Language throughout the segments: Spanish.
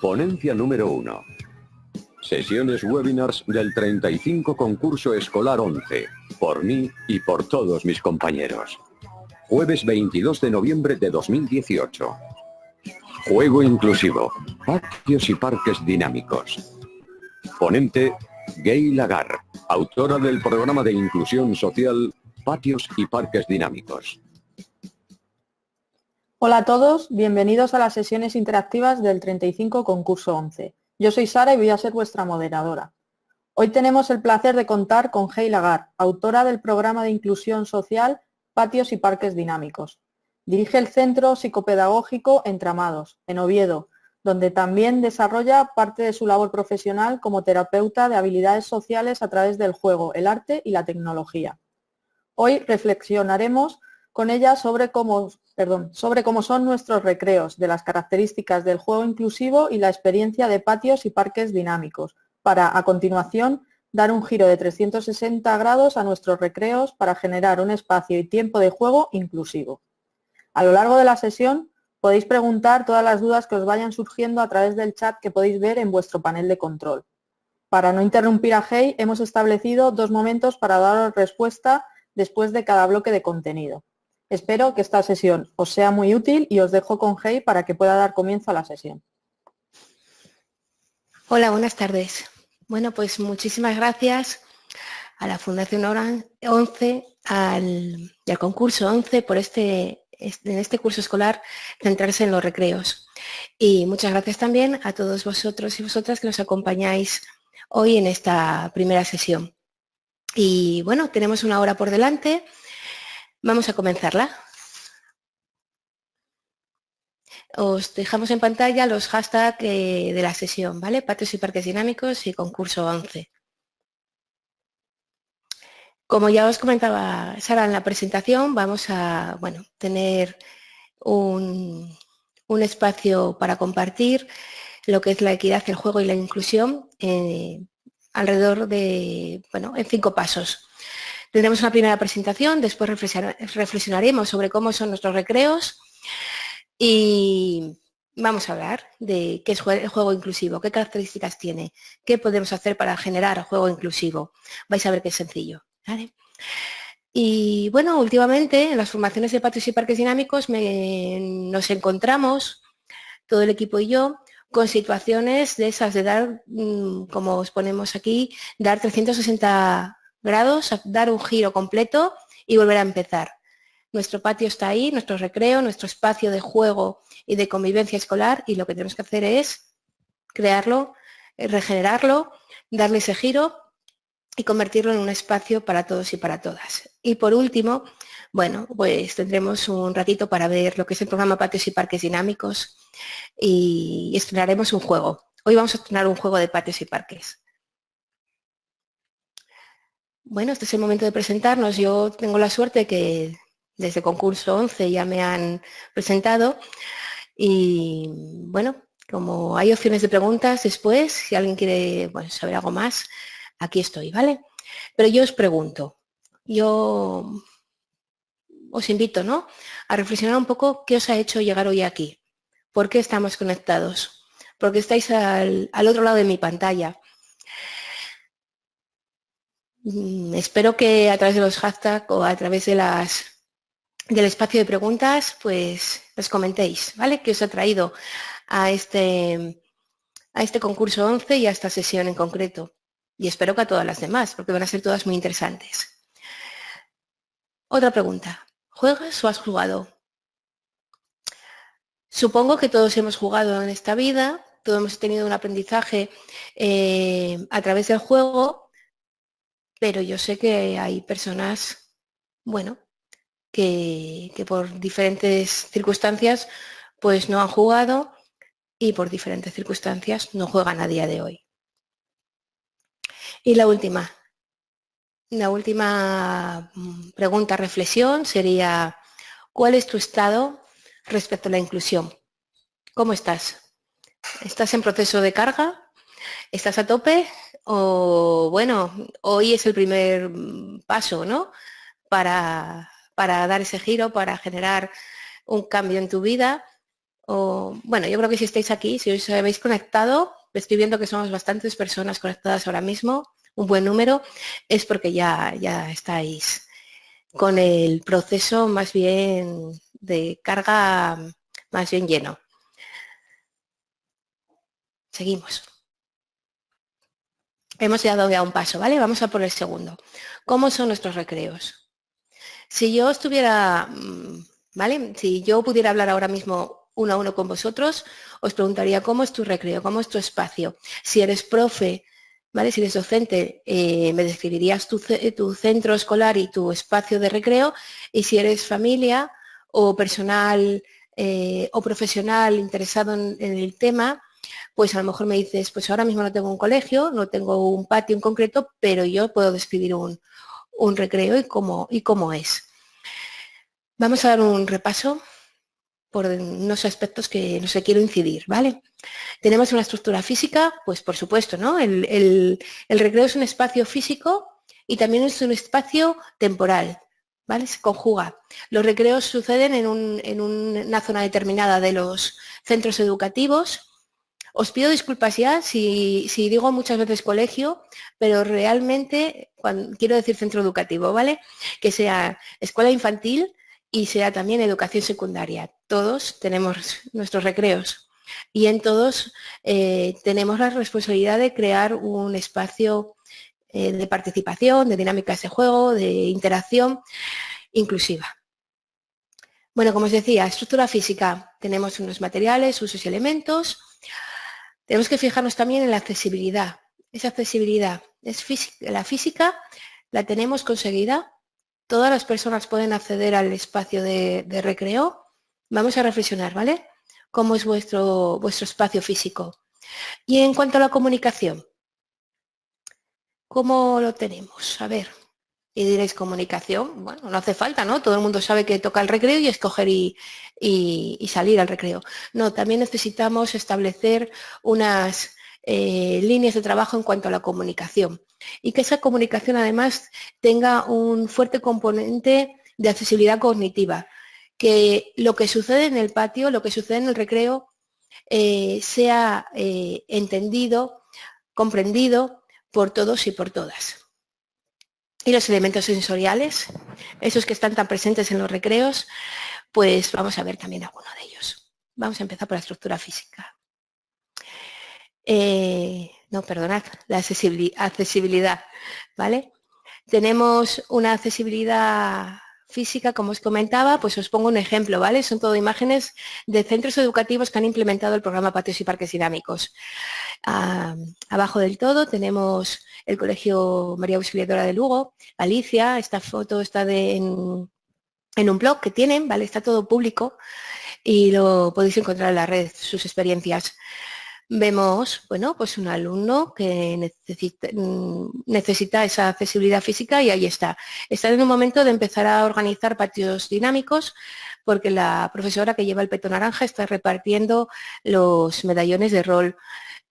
Ponencia número 1. Sesiones webinars del 35 concurso escolar 11, por mí y por todos mis compañeros. Jueves 22 de noviembre de 2018. Juego inclusivo, patios y parques dinámicos. Ponente, Gay Lagar, autora del programa de inclusión social Patios y Parques Dinámicos. Hola a todos, bienvenidos a las sesiones interactivas del 35 concurso 11. Yo soy Sara y voy a ser vuestra moderadora. Hoy tenemos el placer de contar con Gay Lagar, autora del programa de inclusión social Patios y Parques Dinámicos. Dirige el Centro Psicopedagógico Entramados, en Oviedo, donde también desarrolla parte de su labor profesional como terapeuta de habilidades sociales a través del juego, el arte y la tecnología. Hoy reflexionaremos con ella sobre cómo son nuestros recreos, de las características del juego inclusivo y la experiencia de patios y parques dinámicos, para, a continuación, dar un giro de 360 grados a nuestros recreos para generar un espacio y tiempo de juego inclusivo. A lo largo de la sesión podéis preguntar todas las dudas que os vayan surgiendo a través del chat que podéis ver en vuestro panel de control. Para no interrumpir a Gay, hemos establecido 2 momentos para daros respuesta después de cada bloque de contenido. Espero que esta sesión os sea muy útil y os dejo con Gay para que pueda dar comienzo a la sesión. Hola, buenas tardes. Bueno, pues muchísimas gracias a la Fundación Orange 11 y al concurso 11 por en este curso escolar centrarse en los recreos. Y muchas gracias también a todos vosotros y vosotras que nos acompañáis hoy en esta primera sesión. Y bueno, tenemos una hora por delante. Vamos a comenzarla. Os dejamos en pantalla los hashtags de la sesión, ¿vale? Patios y parques dinámicos y concurso 11. Como ya os comentaba Sara en la presentación, vamos a tener un espacio para compartir lo que es la equidad, el juego y la inclusión alrededor de, en 5 pasos. Tendremos una primera presentación, después reflexionaremos sobre cómo son nuestros recreos y vamos a hablar de qué es el juego inclusivo, qué características tiene, qué podemos hacer para generar juego inclusivo. Vais a ver que es sencillo, ¿vale? Y bueno, últimamente en las formaciones de patios y parques dinámicos nos encontramos, todo el equipo y yo, con situaciones de esas de dar, como os ponemos aquí, dar 360 grados, dar un giro completo y volver a empezar. Nuestro patio está ahí, nuestro recreo, nuestro espacio de juego y de convivencia escolar, y lo que tenemos que hacer es crearlo, regenerarlo, darle ese giro y convertirlo en un espacio para todos y para todas. Y por último, bueno, pues tendremos un ratito para ver lo que es el programa Patios y Parques Dinámicos y estrenaremos un juego. Hoy vamos a estrenar un juego de patios y parques. Bueno, este es el momento de presentarnos. Yo tengo la suerte de que desde concurso 11 ya me han presentado y bueno, como hay opciones de preguntas después, si alguien quiere saber algo más, aquí estoy, ¿vale? Pero yo os pregunto, yo os invito, ¿no?, a reflexionar un poco qué os ha hecho llegar hoy aquí. ¿Por qué estamos conectados? ¿Por qué estáis al otro lado de mi pantalla? Espero que a través de los hashtags o a través de del espacio de preguntas, pues os comentéis, ¿vale?, qué os ha traído a este concurso 11 y a esta sesión en concreto. Y espero que a todas las demás, porque van a ser todas muy interesantes. Otra pregunta. ¿Juegas o has jugado? Supongo que todos hemos jugado en esta vida, todos hemos tenido un aprendizaje a través del juego, pero yo sé que hay personas, que por diferentes circunstancias pues no han jugado y por diferentes circunstancias no juegan a día de hoy. Y la última pregunta, reflexión sería, ¿cuál es tu estado respecto a la inclusión? ¿Cómo estás? ¿Estás en proceso de carga? ¿Estás a tope? O hoy es el primer paso, ¿no?, para dar ese giro, para generar un cambio en tu vida, bueno, yo creo que si estáis aquí, si os habéis conectado, estoy viendo que somos bastantes personas conectadas ahora mismo, un buen número, es porque ya estáis con el proceso más bien de carga más bien lleno. Seguimos. Hemos dado ya un paso, ¿vale? Vamos a por el segundo. ¿Cómo son nuestros recreos? Si yo estuviera, ¿vale? Si yo pudiera hablar ahora mismo uno a uno con vosotros, os preguntaría cómo es tu recreo, cómo es tu espacio. Si eres profe, ¿vale? Si eres docente, me describirías tu centro escolar y tu espacio de recreo. Y si eres familia o personal o profesional interesado en el tema, pues a lo mejor me dices, pues ahora mismo no tengo un colegio, no tengo un patio en concreto, pero yo puedo describir un recreo y cómo es. Vamos a dar un repaso por unos aspectos que no sé, quiero incidir, ¿vale? Tenemos una estructura física, pues por supuesto, ¿no? El recreo es un espacio físico y también es un espacio temporal, ¿vale? Se conjuga. Los recreos suceden en una zona determinada de los centros educativos. Os pido disculpas ya si digo muchas veces colegio, pero realmente quiero decir centro educativo, ¿vale? Que sea escuela infantil y sea también educación secundaria. Todos tenemos nuestros recreos y en todos tenemos la responsabilidad de crear un espacio de participación, de dinámicas de juego, de interacción inclusiva. Bueno, como os decía, estructura física. Tenemos unos materiales, usos y elementos. Tenemos que fijarnos también en la accesibilidad. Esa accesibilidad es física, la física la tenemos conseguida. Todas las personas pueden acceder al espacio de recreo. Vamos a reflexionar, ¿vale? ¿Cómo es vuestro espacio físico? Y en cuanto a la comunicación, ¿cómo lo tenemos? A ver, y diréis, comunicación, bueno, no hace falta, ¿no? Todo el mundo sabe que toca el recreo y escoger y salir al recreo. No, también necesitamos establecer unas líneas de trabajo en cuanto a la comunicación y que esa comunicación además tenga un fuerte componente de accesibilidad cognitiva, que lo que sucede en el patio, lo que sucede en el recreo, sea entendido, comprendido por todos y por todas. Y los elementos sensoriales, esos que están tan presentes en los recreos, pues vamos a ver también alguno de ellos. Vamos a empezar por la estructura física. No, perdonad, la accesibilidad, ¿vale? Tenemos una accesibilidad física, como os comentaba, pues os pongo un ejemplo, ¿vale? Son todo imágenes de centros educativos que han implementado el programa Patios y Parques Dinámicos. Abajo del todo tenemos el Colegio María Auxiliadora de Lugo, Galicia. Esta foto está en un blog que tienen, ¿vale? Está todo público y lo podéis encontrar en la red, sus experiencias. Vemos, bueno, pues un alumno que necesita esa accesibilidad física y ahí está. Está en un momento de empezar a organizar patios dinámicos porque la profesora que lleva el peto naranja está repartiendo los medallones de rol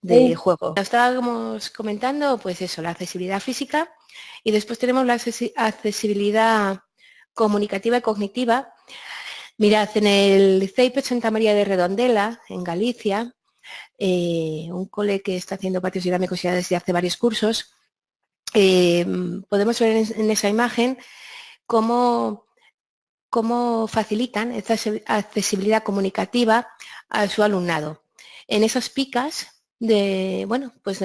de juego. Estábamos comentando, pues eso, la accesibilidad física y después tenemos la accesibilidad comunicativa y cognitiva. Mirad, en el CEIP Santa María de Redondela, en Galicia, un cole que está haciendo patios dinámicos ya desde hace varios cursos, podemos ver en esa imagen cómo facilitan esa accesibilidad comunicativa a su alumnado. En esas picas de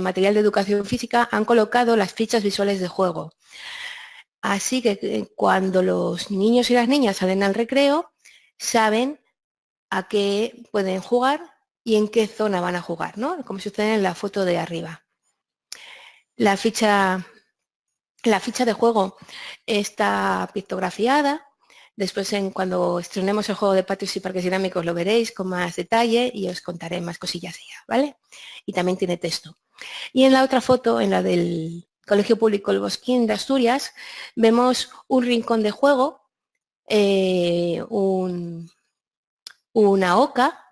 material de educación física han colocado las fichas visuales de juego. Así que cuando los niños y las niñas salen al recreo, saben a qué pueden jugar y en qué zona van a jugar, ¿no? Como sucede en la foto de arriba. La ficha de juego está pictografiada. Después, cuando estrenemos el juego de patios y parques dinámicos, lo veréis con más detalle y os contaré más cosillas de ella, ¿vale? Y también tiene texto. Y en la otra foto, en la del Colegio Público El Bosquín de Asturias, vemos un rincón de juego, una oca,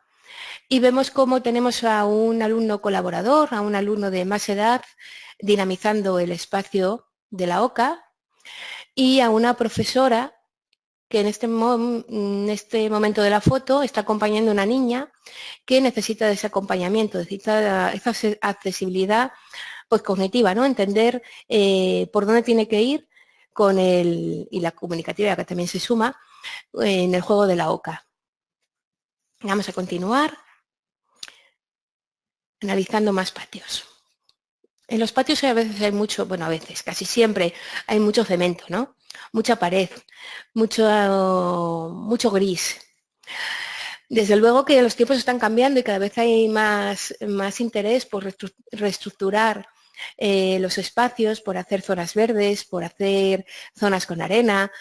y vemos cómo tenemos a un alumno colaborador, a un alumno de más edad, dinamizando el espacio de la oca, y a una profesora que en este momento de la foto está acompañando a una niña que necesita de ese acompañamiento, necesita esa accesibilidad pues, cognitiva, ¿no? Entender por dónde tiene que ir y la comunicativa que también se suma en el juego de la oca. Vamos a continuar analizando más patios. En los patios a veces hay mucho, bueno, a veces, casi siempre hay mucho cemento, ¿no? Mucha pared, mucho gris. Desde luego que los tiempos están cambiando y cada vez hay más interés por reestructurar los espacios, por hacer zonas verdes, por hacer zonas con arena,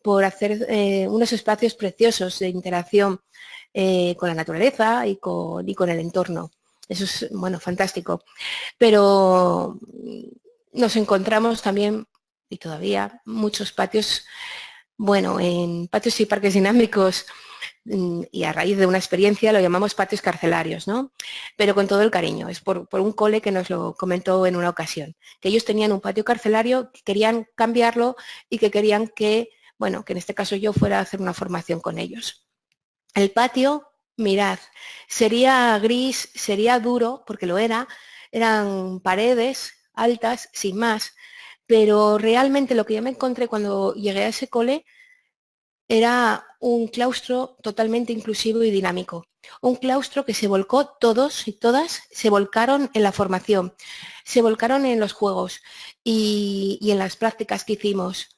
por hacer unos espacios preciosos de interacción con la naturaleza y con el entorno. Eso es, bueno, fantástico. Pero nos encontramos también, y todavía, muchos patios, bueno, en patios y parques dinámicos, y a raíz de una experiencia lo llamamos patios carcelarios, ¿no? Pero con todo el cariño. Es por un cole que nos lo comentó en una ocasión, que ellos tenían un patio carcelario, que querían cambiarlo y que querían que, bueno, que en este caso yo fuera a hacer una formación con ellos. El patio, mirad, sería gris, sería duro, porque lo era, eran paredes altas, sin más, pero realmente lo que yo me encontré cuando llegué a ese cole era un claustro totalmente inclusivo y dinámico. Un claustro que se volcó, todos y todas se volcaron en la formación, se volcaron en los juegos y en las prácticas que hicimos.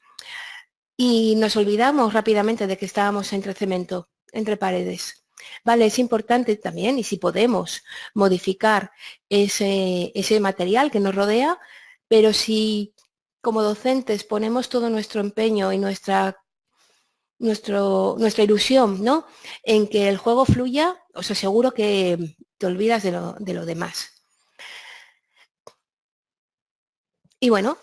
Y nos olvidamos rápidamente de que estábamos entre cemento, entre paredes. Vale, es importante también, y si podemos, modificar ese material que nos rodea, pero si como docentes ponemos todo nuestro empeño y nuestra ilusión, ¿no?, en que el juego fluya, os aseguro que te olvidas de lo demás. Y bueno,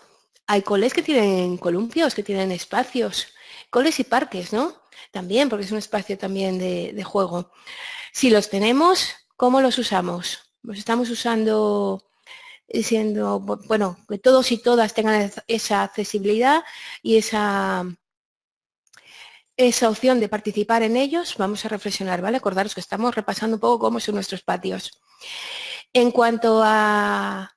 hay coles que tienen columpios, que tienen espacios, coles y parques, ¿no? También, porque es un espacio también de juego. Si los tenemos, ¿cómo los usamos? Los estamos usando siendo, bueno, que todos y todas tengan esa accesibilidad y esa opción de participar en ellos. Vamos a reflexionar, ¿vale? Acordaros que estamos repasando un poco cómo son nuestros patios. En cuanto a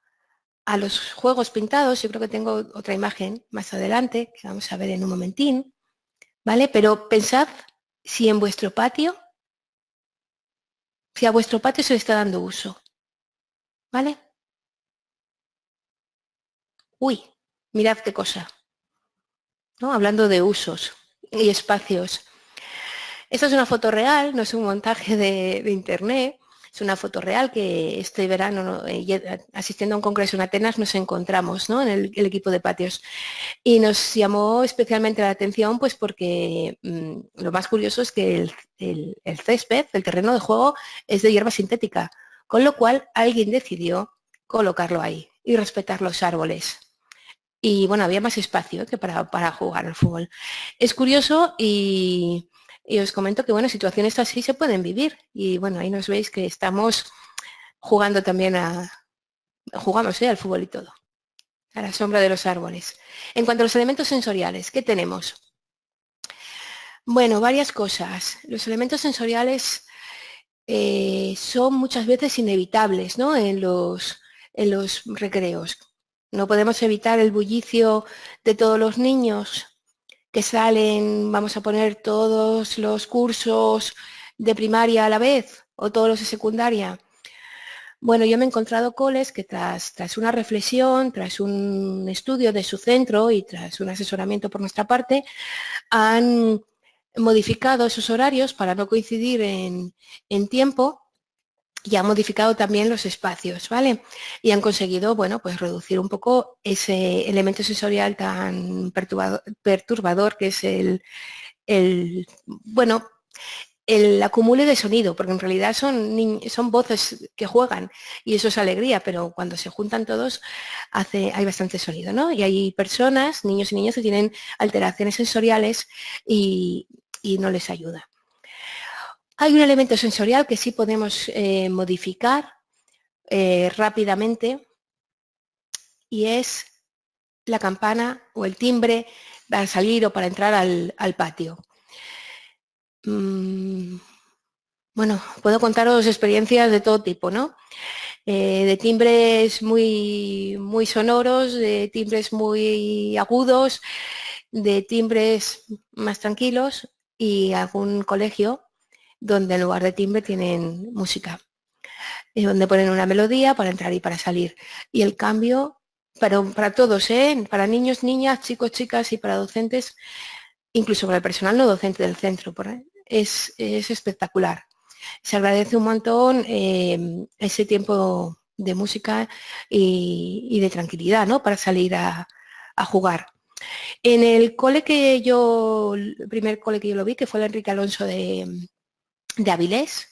los juegos pintados, yo creo que tengo otra imagen más adelante, que vamos a ver en un momentín, ¿vale? Pero pensad si en vuestro patio, si a vuestro patio se le está dando uso, ¿vale? Uy, mirad qué cosa, ¿no? Hablando de usos y espacios. Esta es una foto real, no es un montaje de internet, es una foto real que este verano, asistiendo a un congreso en Atenas, nos encontramos, ¿no?, en el equipo de patios. Y nos llamó especialmente la atención pues porque lo más curioso es que el césped, el terreno de juego, es de hierba sintética, con lo cual alguien decidió colocarlo ahí y respetar los árboles. Y bueno, había más espacio que para jugar al fútbol. Es curioso y os comento que bueno, situaciones así se pueden vivir. Y bueno, ahí nos veis que estamos jugando también jugamos al fútbol y todo, a la sombra de los árboles. En cuanto a los elementos sensoriales, ¿qué tenemos? Bueno, varias cosas. Los elementos sensoriales son muchas veces inevitables, ¿no?, en los recreos. No podemos evitar el bullicio de todos los niños que salen, vamos a poner todos los cursos de primaria a la vez o todos los de secundaria. Bueno, yo me he encontrado coles que tras una reflexión, tras un estudio de su centro y tras un asesoramiento por nuestra parte, han modificado esos horarios para no coincidir en tiempo y han modificado también los espacios, ¿vale? Y han conseguido, bueno, pues reducir un poco ese elemento sensorial tan perturbador que es bueno, el acumule de sonido, porque en realidad son voces que juegan y eso es alegría, pero cuando se juntan todos hay bastante sonido, ¿no? Y hay personas, niños y niñas, que tienen alteraciones sensoriales y no les ayuda. Hay un elemento sensorial que sí podemos modificar rápidamente y es la campana o el timbre para salir o para entrar al patio. Bueno, puedo contaros experiencias de todo tipo, ¿no? De timbres muy sonoros, de timbres muy agudos, de timbres más tranquilos y algún colegio donde en lugar de timbre tienen música, donde ponen una melodía para entrar y para salir. Y el cambio, para todos, para niños, niñas, chicos, chicas y para docentes, incluso para el personal no docente del centro, es espectacular. Se agradece un montón ese tiempo de música y de tranquilidad, ¿no? Para salir a jugar. En el cole el primer cole que yo lo vi, que fue el Enrique Alonso de Avilés,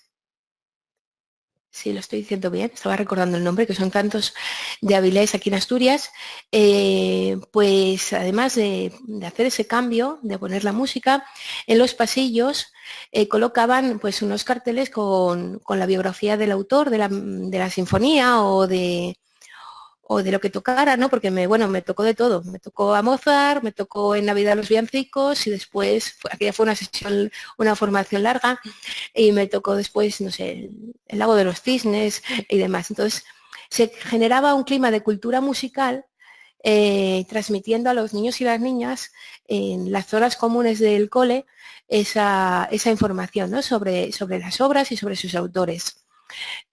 si lo estoy diciendo bien, estaba recordando el nombre, que son tantos de Avilés aquí en Asturias, pues además de hacer ese cambio, de poner la música, en los pasillos colocaban pues unos carteles con la biografía del autor de la sinfonía o de lo que tocara, ¿no? Porque me tocó de todo. Me tocó a Mozart, me tocó en Navidad los villancicos y después, aquella fue una sesión, una formación larga, y me tocó después, no sé, el Lago de los Cisnes y demás. Entonces, se generaba un clima de cultura musical transmitiendo a los niños y las niñas en las zonas comunes del cole esa información, ¿no? sobre las obras y sobre sus autores.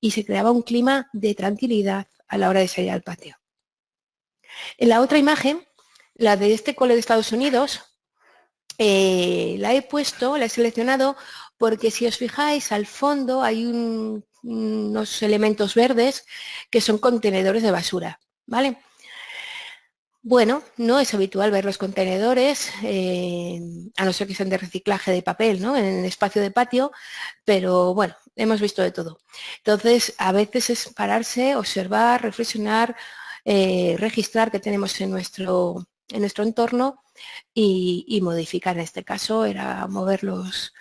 Y se creaba un clima de tranquilidad a la hora de salir al patio. En la otra imagen, la de este cole de Estados Unidos, la he seleccionado porque si os fijáis al fondo hay unos elementos verdes que son contenedores de basura, ¿vale? Bueno, no es habitual ver los contenedores, a no ser que sean de reciclaje de papel, ¿no? En el espacio de patio, pero bueno, hemos visto de todo. Entonces, a veces es pararse, observar, reflexionar, registrar qué tenemos en nuestro entorno y modificar. En este caso era mover los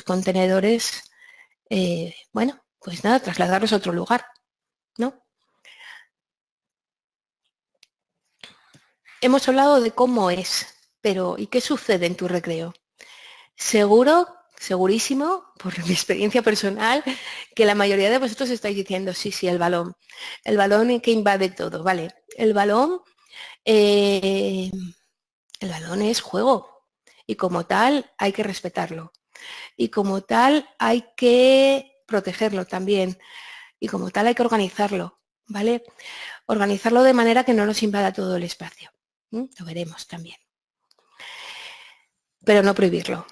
contenedores, bueno, pues nada, trasladarlos a otro lugar, ¿no? Hemos hablado de cómo es, pero ¿y qué sucede en tu recreo? Seguro, segurísimo, por mi experiencia personal, que la mayoría de vosotros estáis diciendo, sí, sí, el balón que invade todo, ¿vale? Eh, el balón es juego y como tal hay que respetarlo y como tal hay que protegerlo también y como tal hay que organizarlo, ¿vale? Organizarlo de manera que no nos invada todo el espacio. Lo veremos también. Pero no prohibirlo.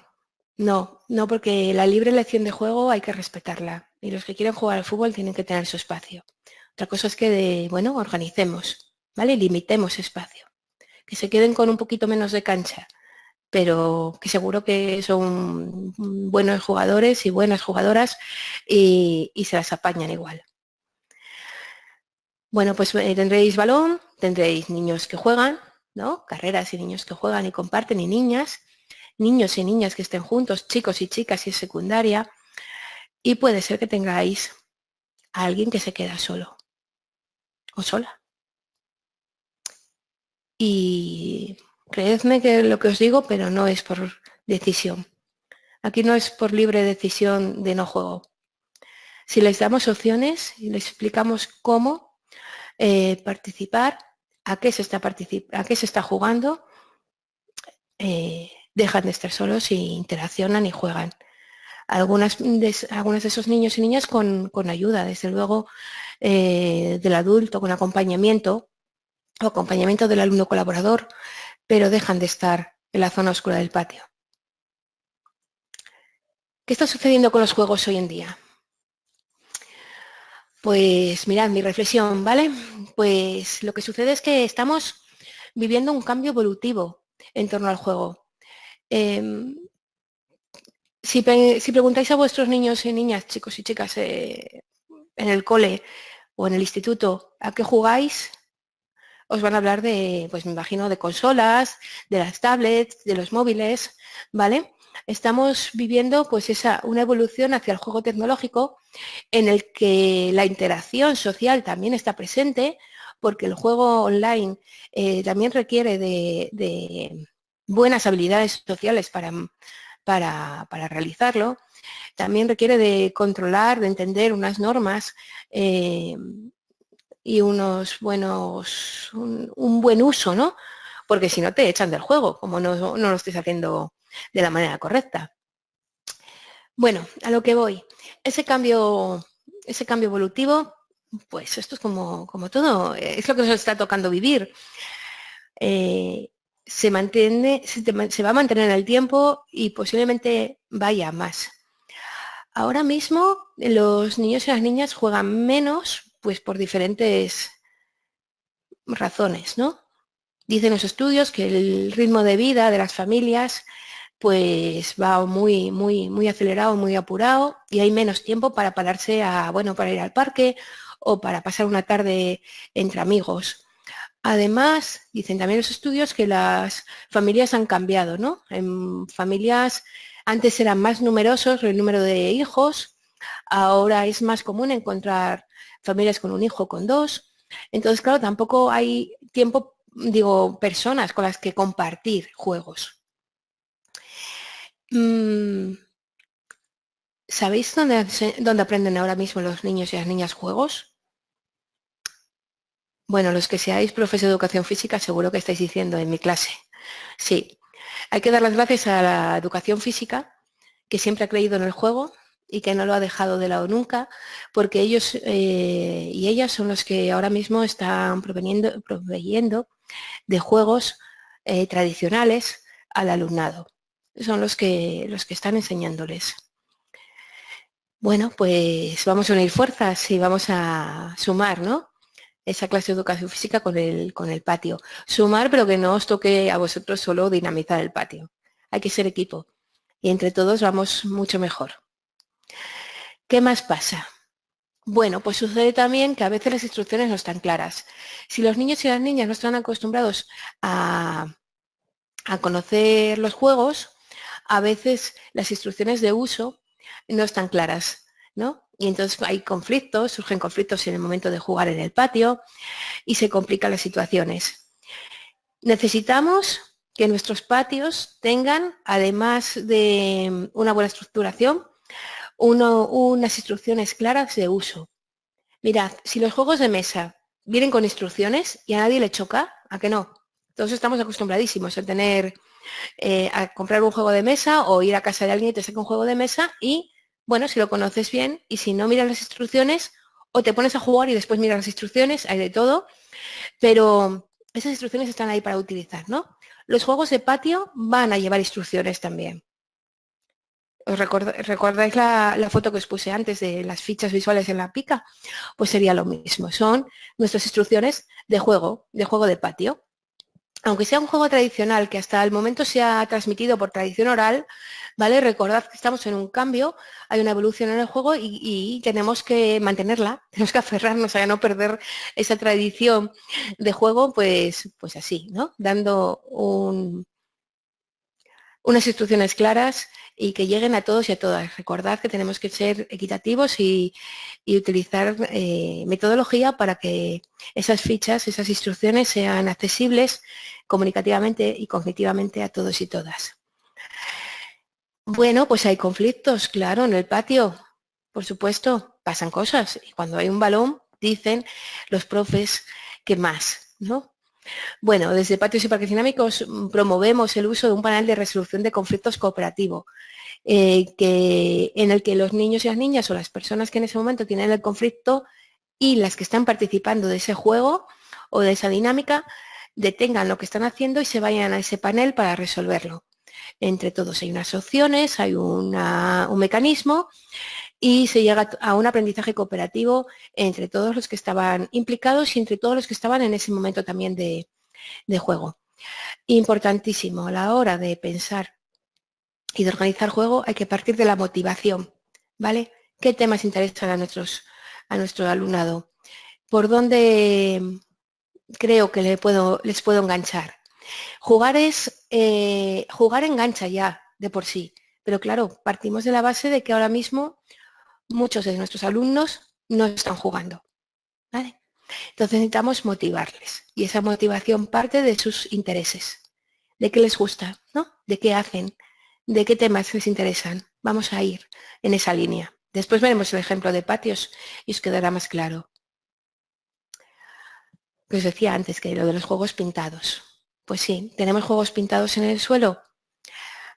No, no, porque la libre elección de juego hay que respetarla y los que quieren jugar al fútbol tienen que tener su espacio. Otra cosa es que, bueno, organicemos, ¿vale? Limitemos espacio. Que se queden con un poquito menos de cancha, pero que seguro que son buenos jugadores y buenas jugadoras y se las apañan igual. Bueno, pues tendréis balón, tendréis niños que juegan, ¿no? Carreras y niños que juegan y comparten y niños y niñas que estén juntos, chicos y chicas y es secundaria. Y puede ser que tengáis a alguien que se queda solo o sola. Y creedme que lo que os digo, pero no es por decisión. Aquí no es por libre decisión de no juego. Si les damos opciones y les explicamos cómo participar, a qué se está jugando, dejan de estar solos y interaccionan y juegan. Algunos de esos niños y niñas con ayuda, desde luego, del adulto, con acompañamiento o acompañamiento del alumno colaborador, pero dejan de estar en la zona oscura del patio. ¿Qué está sucediendo con los juegos hoy en día? Pues mirad mi reflexión, ¿vale? Pues lo que sucede es que estamos viviendo un cambio evolutivo en torno al juego. Si preguntáis a vuestros niños y niñas, chicos y chicas, en el cole o en el instituto, ¿a qué jugáis? Os van a hablar de, pues me imagino, de consolas, de las tablets, de los móviles, ¿vale? Estamos viviendo pues una evolución hacia el juego tecnológico en el que la interacción social también está presente, porque el juego online también requiere de buenas habilidades sociales para realizarlo. También requiere de controlar, de entender unas normas y un buen uso, ¿no? Porque si no te echan del juego, como no lo estés haciendo de la manera correcta. Bueno, a lo que voy. Ese cambio evolutivo, pues esto es como todo, es lo que nos está tocando vivir. Se va a mantener en el tiempo y posiblemente vaya más. Ahora mismo los niños y las niñas juegan menos, pues por diferentes razones, ¿no? Dicen los estudios que el ritmo de vida de las familias pues va muy acelerado, muy apurado y hay menos tiempo para pararse para ir al parque o para pasar una tarde entre amigos. Además, dicen también los estudios que las familias han cambiado, ¿no? En familias antes eran más numerosos el número de hijos, ahora es más común encontrar familias con un hijo, con dos. Entonces, claro, tampoco hay tiempo, personas con las que compartir juegos. ¿Sabéis dónde aprenden ahora mismo los niños y las niñas juegos? Bueno, los que seáis profes de educación física seguro que estáis diciendo en mi clase. Sí, hay que dar las gracias a la educación física, que siempre ha creído en el juego y que no lo ha dejado de lado nunca, porque ellos y ellas son los que ahora mismo están proveyendo de juegos tradicionales al alumnado. Son los que están enseñándoles. Bueno, pues vamos a unir fuerzas y vamos a sumar, ¿no? Esa clase de educación física con el patio. Sumar, pero que no os toque a vosotros solo dinamizar el patio. Hay que ser equipo. Y entre todos vamos mucho mejor. ¿Qué más pasa? Bueno, pues sucede también que a veces las instrucciones no están claras. Si los niños y las niñas no están acostumbrados a conocer los juegos, a veces las instrucciones de uso no están claras, ¿no? Y entonces hay conflictos, surgen conflictos en el momento de jugar en el patio y se complican las situaciones. Necesitamos que nuestros patios tengan, además de una buena estructuración, unas instrucciones claras de uso. Mirad, si los juegos de mesa vienen con instrucciones y a nadie le choca, ¿a qué no? Todos estamos acostumbradísimos a comprar un juego de mesa o ir a casa de alguien y te saca un juego de mesa y, bueno, si lo conoces bien y si no miras las instrucciones o te pones a jugar y después miras las instrucciones, hay de todo, pero esas instrucciones están ahí para utilizar, ¿no? Los juegos de patio van a llevar instrucciones también. ¿Os recordáis la foto que os puse antes de las fichas visuales en la pica? Pues sería lo mismo, son nuestras instrucciones de juego de patio. Aunque sea un juego tradicional que hasta el momento se ha transmitido por tradición oral, ¿vale? Recordad que estamos en un cambio, hay una evolución en el juego y tenemos que mantenerla, tenemos que aferrarnos a no perder esa tradición de juego, pues así, ¿no? Dando unas instrucciones claras y que lleguen a todos y a todas. Recordad que tenemos que ser equitativos y utilizar metodología para que esas fichas, esas instrucciones sean accesibles comunicativamente y cognitivamente a todos y todas. Bueno, pues hay conflictos, claro, en el patio. Por supuesto, pasan cosas. Y cuando hay un balón, dicen los profes que más, ¿no? Bueno, desde Patios y Parques Dinámicos promovemos el uso de un panel de resolución de conflictos cooperativo, en el que los niños y las niñas o las personas que en ese momento tienen el conflicto y las que están participando de ese juego o de esa dinámica detengan lo que están haciendo y se vayan a ese panel para resolverlo. Entre todos hay unas opciones, hay un mecanismo y se llega a un aprendizaje cooperativo entre todos los que estaban implicados y entre todos los que estaban en ese momento también de juego. Importantísimo, a la hora de pensar y de organizar juego hay que partir de la motivación, ¿vale? ¿Qué temas interesan a nuestro alumnado? ¿Por dónde creo que les puedo enganchar? Jugar engancha ya de por sí, pero claro, partimos de la base de que ahora mismo muchos de nuestros alumnos no están jugando, ¿vale? Entonces necesitamos motivarles y esa motivación parte de sus intereses, de qué les gusta, ¿no? De qué hacen, de qué temas les interesan. Vamos a ir en esa línea. Después veremos el ejemplo de patios y os quedará más claro. Os decía antes que lo de los juegos pintados. Pues sí, ¿tenemos juegos pintados en el suelo?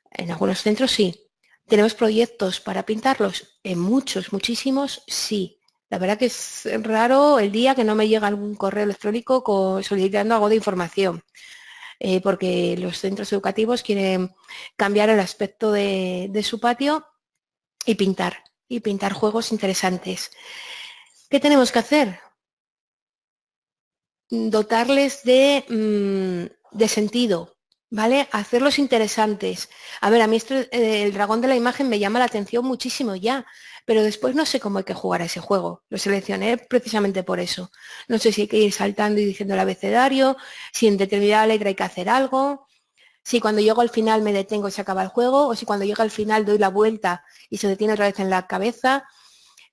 En algunos centros sí. ¿Tenemos proyectos para pintarlos? En muchos, muchísimos, sí. La verdad que es raro el día que no me llega algún correo electrónico solicitando algo de información, porque los centros educativos quieren cambiar el aspecto de su patio y pintar juegos interesantes. ¿Qué tenemos que hacer? Dotarles de sentido, ¿vale? Hacerlos interesantes. A ver, a mí el dragón de la imagen me llama la atención muchísimo ya, pero después no sé cómo hay que jugar a ese juego. Lo seleccioné precisamente por eso. No sé si hay que ir saltando y diciendo el abecedario, si en determinada letra hay que hacer algo, si cuando llego al final me detengo y se acaba el juego, o si cuando llego al final doy la vuelta y se detiene otra vez en la cabeza.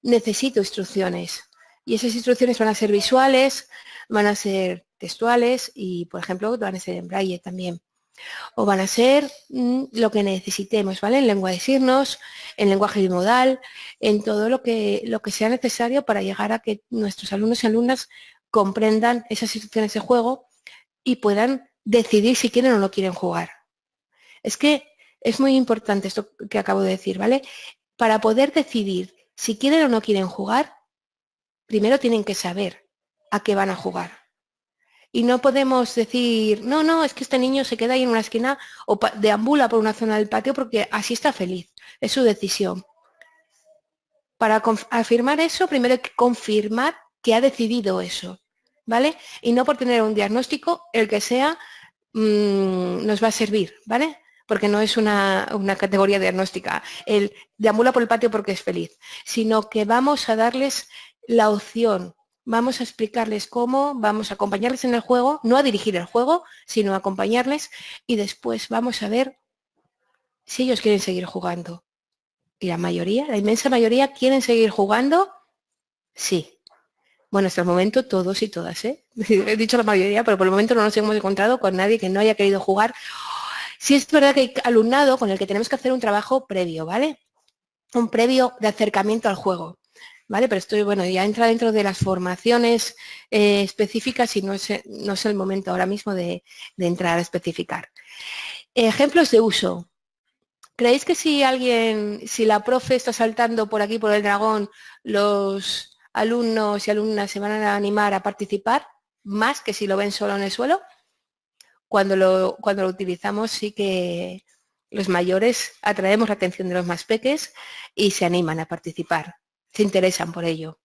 Necesito instrucciones. Y esas instrucciones van a ser visuales, van a ser textuales y, por ejemplo, van a ser en braille también. O van a ser lo que necesitemos, ¿vale? En lengua de signos, en lenguaje bimodal, en todo lo que sea necesario para llegar a que nuestros alumnos y alumnas comprendan esas instrucciones de juego y puedan decidir si quieren o no quieren jugar. Es que es muy importante esto que acabo de decir, ¿vale? Para poder decidir si quieren o no quieren jugar, primero tienen que saber a qué van a jugar. Y no podemos decir, no, es que este niño se queda ahí en una esquina o deambula por una zona del patio porque así está feliz. Es su decisión. Para afirmar eso, primero hay que confirmar que ha decidido eso, ¿vale? Y no por tener un diagnóstico, el que sea, nos va a servir, ¿vale? Porque no es una categoría diagnóstica. El deambula por el patio porque es feliz, sino que vamos a darles la opción, vamos a explicarles cómo, vamos a acompañarles en el juego, no a dirigir el juego, sino a acompañarles y después vamos a ver si ellos quieren seguir jugando. Y la inmensa mayoría quieren seguir jugando, sí. Bueno, hasta el momento todos y todas, ¿eh? He dicho la mayoría, pero por el momento no nos hemos encontrado con nadie que no haya querido jugar. Sí es verdad que hay alumnado con el que tenemos que hacer un trabajo previo, ¿vale? Un previo de acercamiento al juego, ¿vale? Pero esto, bueno, ya entra dentro de las formaciones específicas y no es el momento ahora mismo de entrar a especificar. Ejemplos de uso. ¿Creéis que si la profe está saltando por aquí por el dragón, los alumnos y alumnas se van a animar a participar más que si lo ven solo en el suelo? Cuando lo utilizamos sí que los mayores atraemos la atención de los más peques y se animan a participar, se interesan por ello.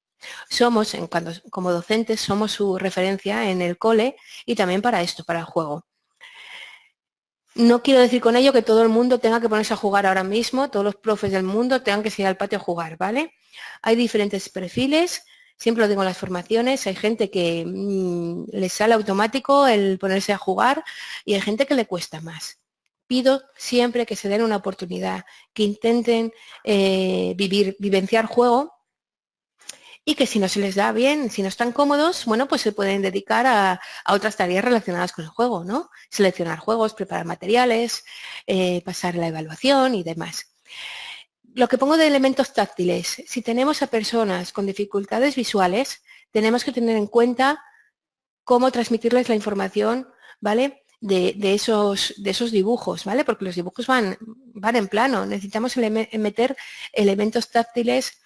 Como docentes, somos su referencia en el cole y también para esto, para el juego. No quiero decir con ello que todo el mundo tenga que ponerse a jugar ahora mismo, todos los profes del mundo tengan que salir al patio a jugar, ¿vale? Hay diferentes perfiles, siempre lo digo en las formaciones, hay gente que les sale automático el ponerse a jugar y hay gente que le cuesta más. Pido siempre que se den una oportunidad, que intenten vivenciar juego y que si no se les da bien, si no están cómodos, bueno, pues se pueden dedicar a otras tareas relacionadas con el juego, ¿no? Seleccionar juegos, preparar materiales, pasar la evaluación y demás. Lo que pongo de elementos táctiles, si tenemos a personas con dificultades visuales, tenemos que tener en cuenta cómo transmitirles la información, ¿vale? De esos dibujos, ¿vale? Porque los dibujos van en plano. Necesitamos meter elementos táctiles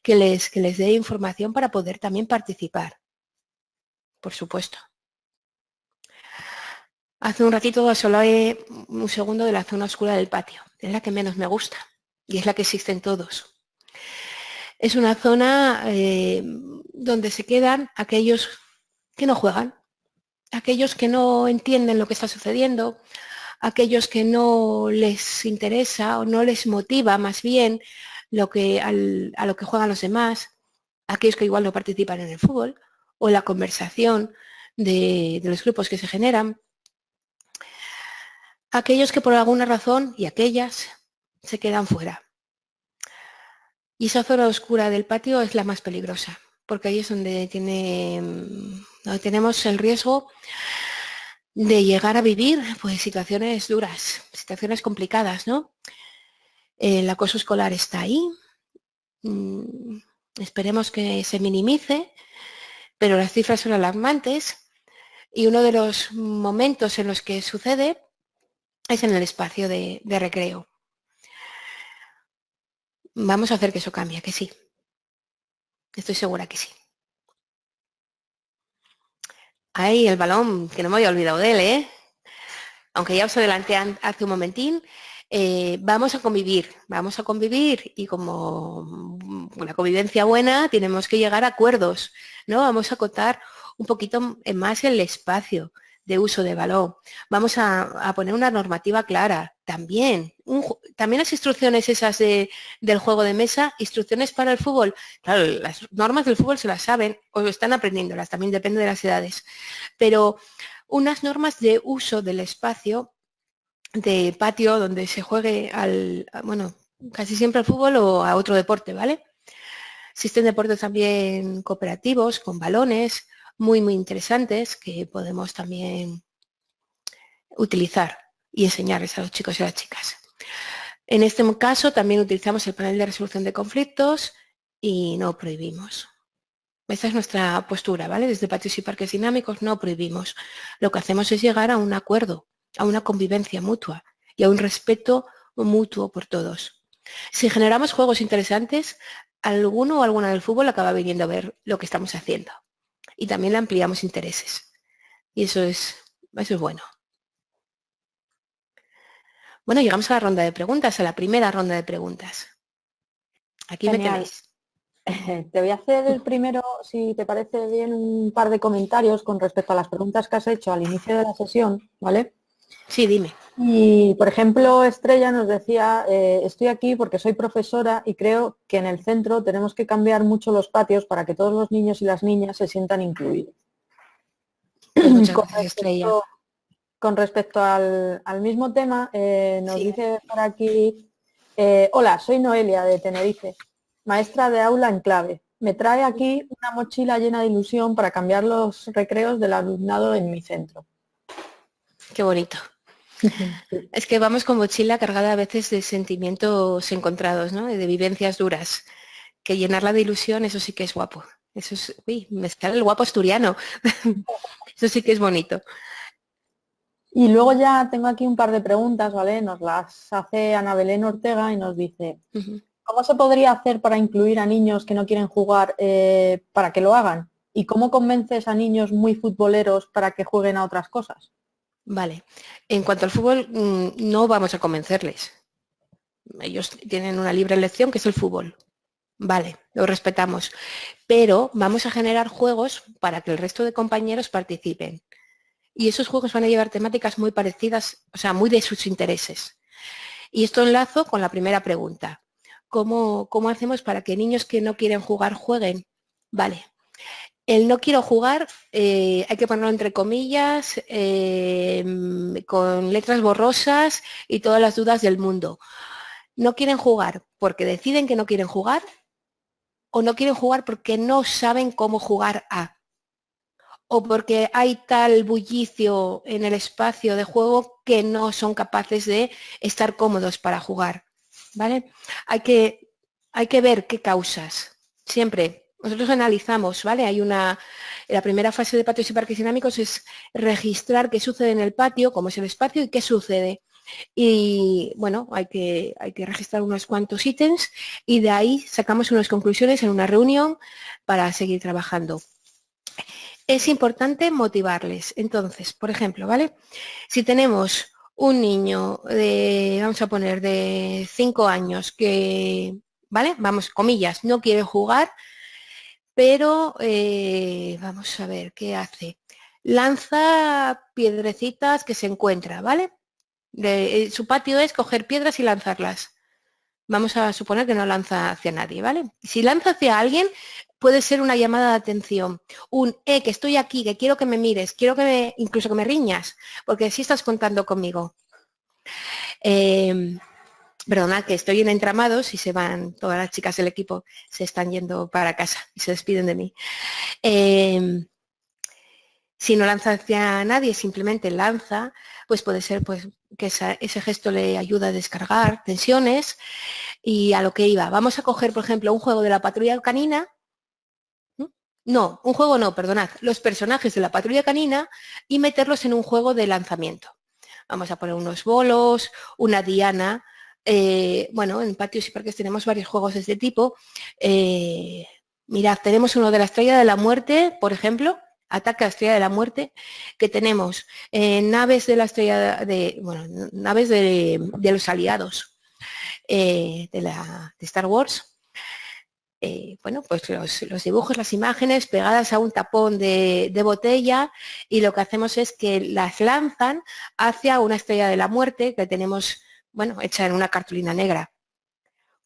que les dé información para poder también participar, por supuesto. Hace un ratito os hablé un segundo de la zona oscura del patio, es la que menos me gusta y es la que existen todos. Es una zona donde se quedan aquellos que no juegan, aquellos que no entienden lo que está sucediendo, aquellos que no les interesa o no les motiva más bien a lo que juegan los demás, aquellos que igual no participan en el fútbol o en la conversación de los grupos que se generan, aquellos que por alguna razón y aquellas se quedan fuera. Y esa zona oscura del patio es la más peligrosa, porque ahí es donde tenemos el riesgo de llegar a vivir pues situaciones duras, situaciones complicadas, ¿no? El acoso escolar está ahí. Esperemos que se minimice, pero las cifras son alarmantes y uno de los momentos en los que sucede es en el espacio de recreo. Vamos a hacer que eso cambie, que sí. Estoy segura que sí. Ahí el balón, que no me había olvidado de él, ¿eh? Aunque ya os adelanté hace un momentín, vamos a convivir y como una convivencia buena tenemos que llegar a acuerdos, ¿no? Vamos a acotar un poquito más el espacio de uso de balón. Vamos a poner una normativa clara. También las instrucciones esas del juego de mesa, instrucciones para el fútbol. Claro, las normas del fútbol se las saben o están aprendiéndolas, también depende de las edades. Pero unas normas de uso del espacio de patio donde se juegue casi siempre al fútbol o a otro deporte, ¿vale? Existen deportes también cooperativos con balones muy interesantes que podemos también utilizar y enseñarles a los chicos y a las chicas. En este caso también utilizamos el panel de resolución de conflictos y no prohibimos. Esa es nuestra postura, ¿vale? Desde Patios y Parques Dinámicos no prohibimos. Lo que hacemos es llegar a un acuerdo, a una convivencia mutua y a un respeto mutuo por todos. Si generamos juegos interesantes, alguno o alguna del fútbol acaba viniendo a ver lo que estamos haciendo. Y también le ampliamos intereses. Y eso es bueno. Bueno, llegamos a la ronda de preguntas, a la primera ronda de preguntas. Aquí Genial. me tenéis. Te voy a hacer primero, si te parece bien, un par de comentarios con respecto a las preguntas que has hecho al inicio de la sesión, ¿vale? Sí, dime. Y, por ejemplo, Estrella nos decía, estoy aquí porque soy profesora y creo que en el centro tenemos que cambiar mucho los patios para que todos los niños y las niñas se sientan incluidos. Pues muchas gracias, Estrella. Con respecto al mismo tema, nos dice por aquí, hola, soy Noelia de Tenerife, maestra de aula en clave. Me trae aquí una mochila llena de ilusión para cambiar los recreos del alumnado en mi centro. Qué bonito. Es que vamos con mochila cargada a veces de sentimientos encontrados, ¿no? De vivencias duras. Que llenarla de ilusión, eso sí que es guapo. Eso es, me sale el guapo asturiano. Eso sí que es bonito. Y luego ya tengo aquí un par de preguntas, ¿vale? Nos las hace Ana Belén Ortega y nos dice, ¿cómo se podría hacer para incluir a niños que no quieren jugar para que lo hagan? ¿Y cómo convences a niños muy futboleros para que jueguen a otras cosas? Vale. En cuanto al fútbol, no vamos a convencerles. Ellos tienen una libre elección que es el fútbol. Vale, lo respetamos. Pero vamos a generar juegos para que el resto de compañeros participen. Y esos juegos van a llevar temáticas muy parecidas, o sea, muy de sus intereses. Y esto enlazo con la primera pregunta. ¿Cómo hacemos para que niños que no quieren jugar jueguen? Vale. El no quiero jugar, hay que ponerlo entre comillas, con letras borrosas y todas las dudas del mundo. No quieren jugar porque deciden que no quieren jugar o no quieren jugar porque no saben cómo jugar a. O porque hay tal bullicio en el espacio de juego que no son capaces de estar cómodos para jugar, ¿vale? Hay que ver qué causas. Siempre, nosotros analizamos, ¿vale? La primera fase de patios y parques dinámicos es registrar qué sucede en el patio, cómo es el espacio y qué sucede. Y bueno, hay que registrar unos cuantos ítems y de ahí sacamos unas conclusiones en una reunión para seguir trabajando. Es importante motivarles. Entonces, por ejemplo, ¿vale? Si tenemos un niño vamos a poner, de 5 años que, ¿vale? Vamos, comillas, no quiere jugar, pero vamos a ver qué hace. Lanza piedrecitas que se encuentra, ¿vale? Su patio es coger piedras y lanzarlas. Vamos a suponer que no lanza hacia nadie, ¿vale? Si lanza hacia alguien, puede ser una llamada de atención. Que estoy aquí, que quiero que me mires, quiero incluso que me riñas, porque así estás contando conmigo. Perdona, que estoy en entramados y se van, todas las chicas del equipo se están yendo para casa y se despiden de mí. Si no lanza hacia nadie, simplemente lanza, pues puede ser pues, que ese gesto le ayuda a descargar tensiones. Y a lo que iba, vamos a coger, por ejemplo, un juego de la patrulla canina. No, un juego no, perdonad, los personajes de la patrulla canina y meterlos en un juego de lanzamiento. Vamos a poner unos bolos, una diana. Bueno, en patios y parques tenemos varios juegos de este tipo. Mirad, tenemos uno de la Estrella de la Muerte, por ejemplo, Ataque a la Estrella de la Muerte, que tenemos naves de la Estrella de, bueno, naves de los aliados de Star Wars. Bueno, pues los dibujos, las imágenes pegadas a un tapón de botella, y lo que hacemos es que las lanzan hacia una Estrella de la Muerte que tenemos, bueno, hecha en una cartulina negra.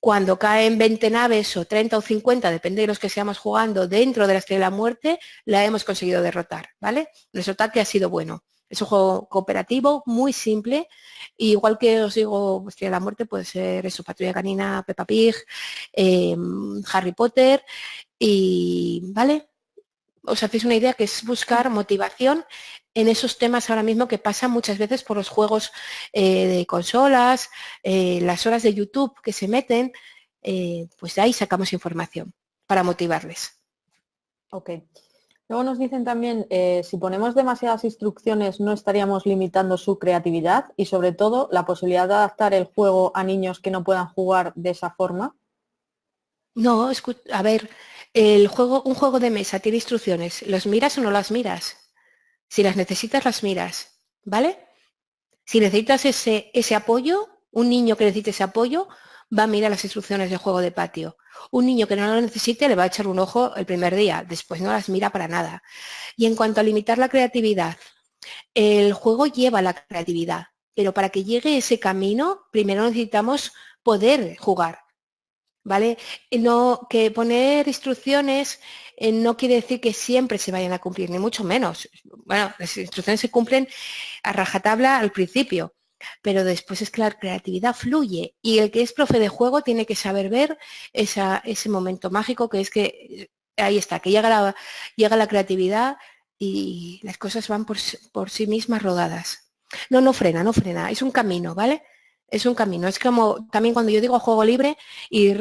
Cuando caen 20 naves o 30 o 50, depende de los que seamos jugando, dentro de la Estrella de la Muerte, la hemos conseguido derrotar, ¿vale? Nuestro ataque ha sido bueno. Es un juego cooperativo, muy simple. Y igual que os digo, Estrella de la Muerte puede ser eso, Patrulla Canina, Peppa Pig, Harry Potter, y ¿vale? Os hacéis una idea que es buscar motivación en esos temas ahora mismo que pasan muchas veces por los juegos de consolas, las horas de YouTube que se meten, pues de ahí sacamos información para motivarles. Ok. Luego nos dicen también, si ponemos demasiadas instrucciones no estaríamos limitando su creatividad y sobre todo la posibilidad de adaptar el juego a niños que no puedan jugar de esa forma. No, a ver, un juego de mesa tiene instrucciones. ¿Los miras o no las miras? Si las necesitas, las miras, ¿vale? Si necesitas ese apoyo, un niño que necesite ese apoyo va a mirar las instrucciones de juego de patio. Un niño que no lo necesite le va a echar un ojo el primer día, después no las mira para nada. Y en cuanto a limitar la creatividad, el juego lleva la creatividad, pero para que llegue ese camino, primero necesitamos poder jugar, ¿vale? No, que poner instrucciones no quiere decir que siempre se vayan a cumplir, ni mucho menos. Bueno, las instrucciones se cumplen a rajatabla al principio, pero después es que la creatividad fluye y el que es profe de juego tiene que saber ver ese momento mágico que es que ahí está, que llega la creatividad y las cosas van por sí mismas rodadas. No frena, es un camino, ¿vale? Es un camino, es como también cuando yo digo juego libre y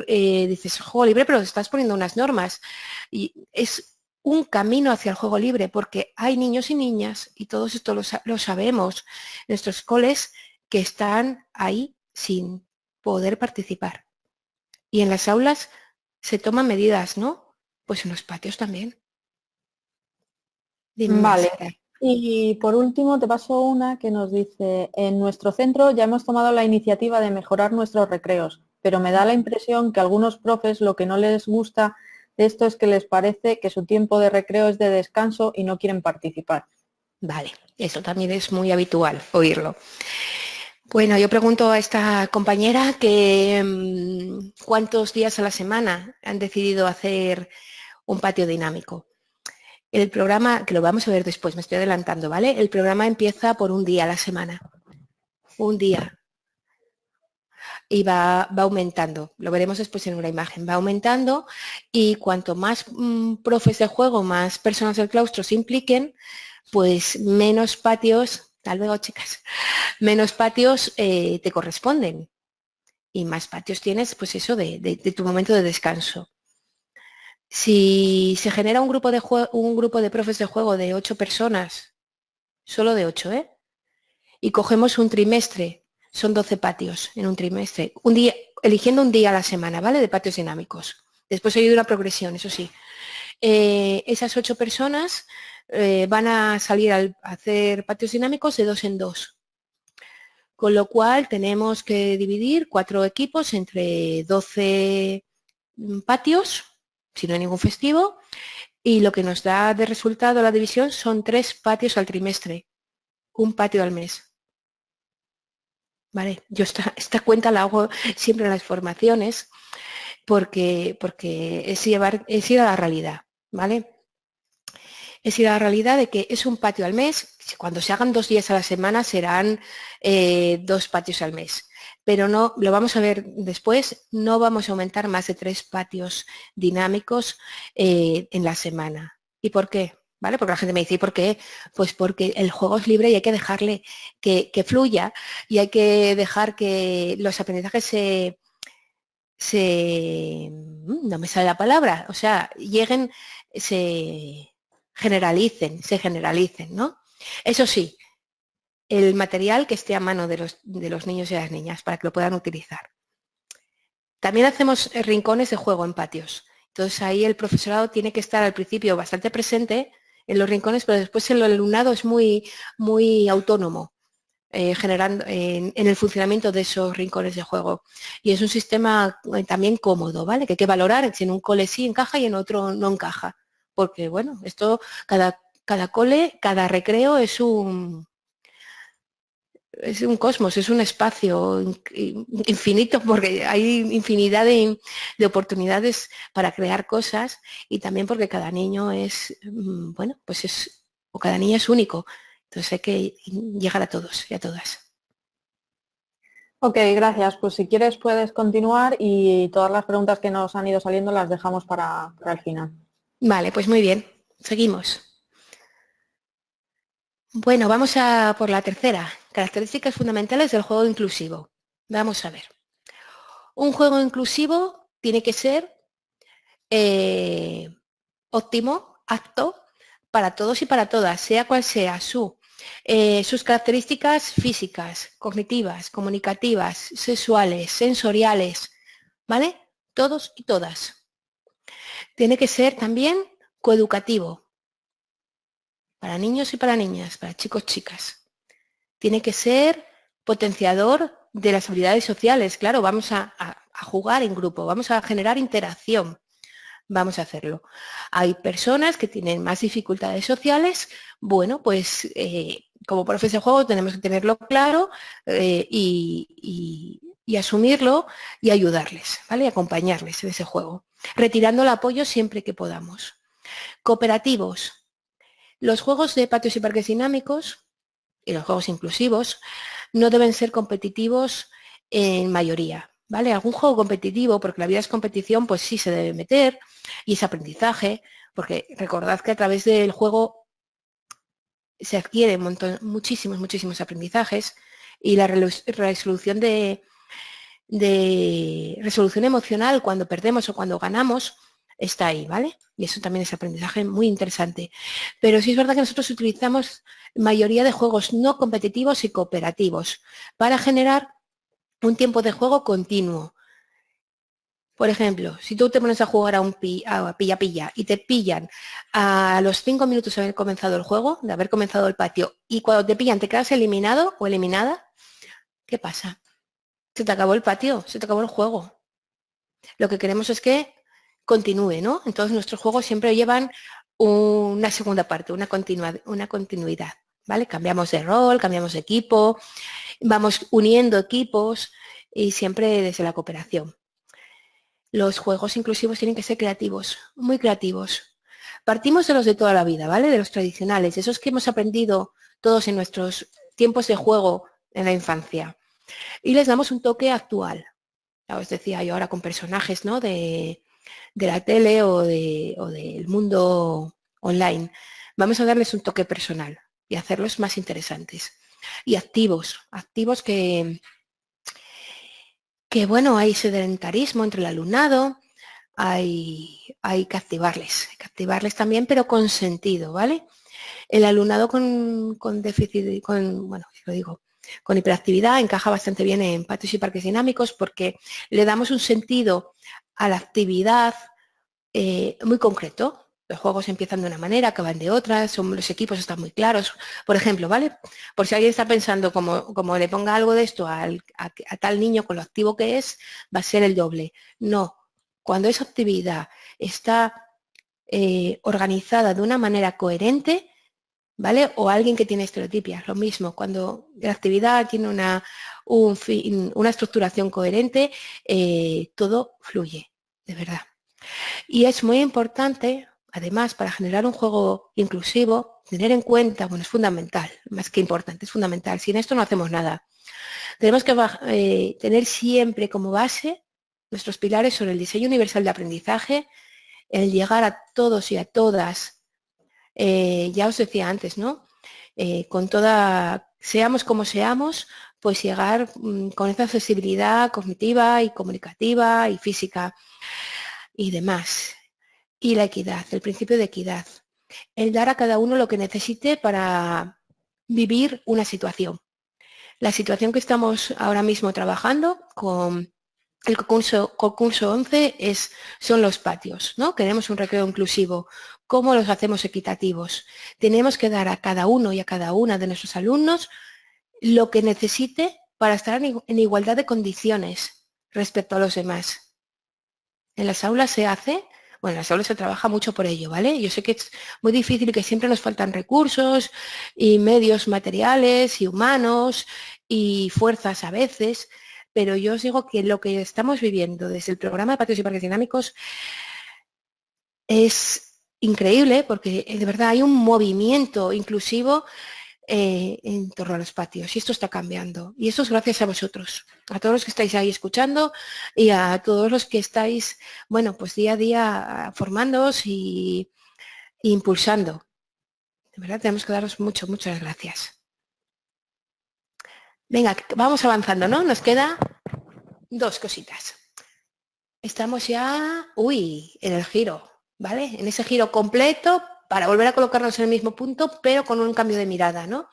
dices juego libre, pero estás poniendo unas normas y es un camino hacia el juego libre porque hay niños y niñas, y todos esto lo sabemos, en nuestros coles que están ahí sin poder participar. Y en las aulas se toman medidas, ¿no? Pues en los patios también. Dime más, Vale. Sara. Y por último te paso una que nos dice, en nuestro centro ya hemos tomado la iniciativa de mejorar nuestros recreos, pero me da la impresión que a algunos profes lo que no les gusta de esto es que les parece que su tiempo de recreo es de descanso y no quieren participar. Vale, eso también es muy habitual oírlo. Bueno, yo pregunto a esta compañera que cuántos días a la semana han decidido hacer un patio dinámico. El programa, que lo vamos a ver después, me estoy adelantando, ¿vale? El programa empieza por un día a la semana. Un día. Y va aumentando. Lo veremos después en una imagen. Va aumentando y cuanto más profes de juego, más personas del claustro se impliquen, pues menos patios, hasta luego chicas, menos patios te corresponden. Y más patios tienes, pues eso, de tu momento de descanso. Si se genera un grupo de profes de juego de 8 personas, solo de 8, ¿eh? Y cogemos un trimestre, son 12 patios en un trimestre, un día, eligiendo un día a la semana, ¿vale? De patios dinámicos. Después hay una progresión, eso sí. Esas 8 personas van a salir a hacer patios dinámicos de 2 en 2. Con lo cual tenemos que dividir 4 equipos entre 12 patios, si no hay ningún festivo, y lo que nos da de resultado la división son 3 patios al trimestre, un patio al mes. Vale, yo esta cuenta la hago siempre en las formaciones porque es ir a la realidad, ¿vale? Es ir a la realidad de que es un patio al mes. Cuando se hagan 2 días a la semana serán 2 patios al mes. Pero no, lo vamos a ver después, no vamos a aumentar más de 3 patios dinámicos en la semana. ¿Y por qué? ¿vale? Porque la gente me dice, ¿y por qué? Pues porque el juego es libre y hay que dejarle que fluya y hay que dejar que los aprendizajes no me sale la palabra, o sea, lleguen, se generalicen, ¿no? Eso sí, el material que esté a mano de los niños y las niñas para que lo puedan utilizar. También hacemos rincones de juego en patios. Entonces ahí el profesorado tiene que estar al principio bastante presente en los rincones, pero después el alumnado es muy, muy autónomo. Generando en el funcionamiento de esos rincones de juego. Y es un sistema también cómodo, ¿vale? Que hay que valorar si en un cole sí encaja y en otro no encaja. Porque, bueno, esto, cada cole, cada recreo es un cosmos, es un espacio infinito porque hay infinidad de oportunidades para crear cosas y también porque cada niño es, bueno, pues o cada niña es único. Entonces hay que llegar a todos y a todas. Ok, gracias. Pues si quieres puedes continuar y todas las preguntas que nos han ido saliendo las dejamos para el final. Vale, pues muy bien. Seguimos. Bueno, vamos a por la tercera. Características fundamentales del juego inclusivo. Vamos a ver. Un juego inclusivo tiene que ser óptimo, apto para todos y para todas, sea cual sea sus características físicas, cognitivas, comunicativas, sexuales, sensoriales, ¿vale? Todos y todas. Tiene que ser también coeducativo, para niños y para niñas, para chicos, chicas. Tiene que ser potenciador de las habilidades sociales. Claro, vamos a jugar en grupo, vamos a generar interacción. Vamos a hacerlo. Hay personas que tienen más dificultades sociales. Bueno, pues como profes de juego tenemos que tenerlo claro y asumirlo y ayudarles, ¿vale? Acompañarles en ese juego, retirando el apoyo siempre que podamos. Cooperativos. Los juegos de patios y parques dinámicos y los juegos inclusivos no deben ser competitivos en mayoría, ¿vale? Algún juego competitivo, porque la vida es competición, pues sí se debe meter y es aprendizaje, porque recordad que a través del juego se adquieren muchísimos aprendizajes y la resolución de resolución emocional cuando perdemos o cuando ganamos está ahí, ¿vale? Y eso también es aprendizaje muy interesante. Pero sí es verdad que nosotros utilizamos mayoría de juegos no competitivos y cooperativos para generar un tiempo de juego continuo. Por ejemplo, si tú te pones a jugar a pilla-pilla y te pillan a los 5 minutos de haber comenzado el juego, de haber comenzado el patio, y cuando te pillan te quedas eliminado o eliminada, ¿qué pasa? Se te acabó el patio, se te acabó el juego. Lo que queremos es que continúe, ¿no? Entonces nuestros juegos siempre llevan una segunda parte, una continuidad, ¿vale? Cambiamos de rol, cambiamos de equipo, vamos uniendo equipos y siempre desde la cooperación. Los juegos inclusivos tienen que ser creativos, muy creativos. Partimos de los de toda la vida, ¿vale? De los tradicionales, esos que hemos aprendido todos en nuestros tiempos de juego en la infancia. Y les damos un toque actual. Ya os decía yo ahora con personajes, ¿no? De la tele o del mundo online. Vamos a darles un toque personal y hacerlos más interesantes. Y activos que bueno, hay sedentarismo entre el alumnado, hay que activarles también, pero con sentido, ¿vale? El alumnado con déficit, bueno, lo digo, con hiperactividad encaja bastante bien en patios y parques dinámicos porque le damos un sentido a la actividad muy concreto. Los juegos empiezan de una manera, acaban de otra, los equipos están muy claros. Por ejemplo, ¿vale? Por si alguien está pensando, como le ponga algo de esto a tal niño con lo activo que es, va a ser el doble. No, cuando esa actividad está organizada de una manera coherente, ¿vale? O alguien que tiene estereotipias, lo mismo. Cuando la actividad tiene una estructuración coherente, todo fluye, de verdad. Y es muy importante, además, para generar un juego inclusivo, tener en cuenta, bueno, es fundamental, más que importante, es fundamental. Sin esto no hacemos nada. Tenemos que tener siempre como base nuestros pilares sobre el diseño universal de aprendizaje, el llegar a todos y a todas Ya os decía antes, ¿no? Seamos como seamos, pues llegar con esa accesibilidad cognitiva y comunicativa y física y demás. Y la equidad, el principio de equidad. El dar a cada uno lo que necesite para vivir una situación. La situación que estamos ahora mismo trabajando con el concurso 11 son los patios, ¿no? Queremos un recreo inclusivo. ¿Cómo los hacemos equitativos? Tenemos que dar a cada uno y a cada una de nuestros alumnos lo que necesite para estar en igualdad de condiciones respecto a los demás. En las aulas se hace, bueno, en las aulas se trabaja mucho por ello, ¿vale? Yo sé que es muy difícil y que siempre nos faltan recursos y medios materiales y humanos y fuerzas a veces, pero yo os digo que lo que estamos viviendo desde el programa de patios y parques dinámicos es increíble porque de verdad hay un movimiento inclusivo en torno a los patios y esto está cambiando y esto es gracias a vosotros, a todos los que estáis ahí escuchando y a todos los que estáis, bueno, pues día a día formándoos y impulsando. De verdad tenemos que daros muchas gracias. Venga, vamos avanzando, ¿no? Nos queda 2 cositas. Estamos ya, en el giro, ¿vale? En ese giro completo para volver a colocarnos en el mismo punto, pero con un cambio de mirada, ¿no?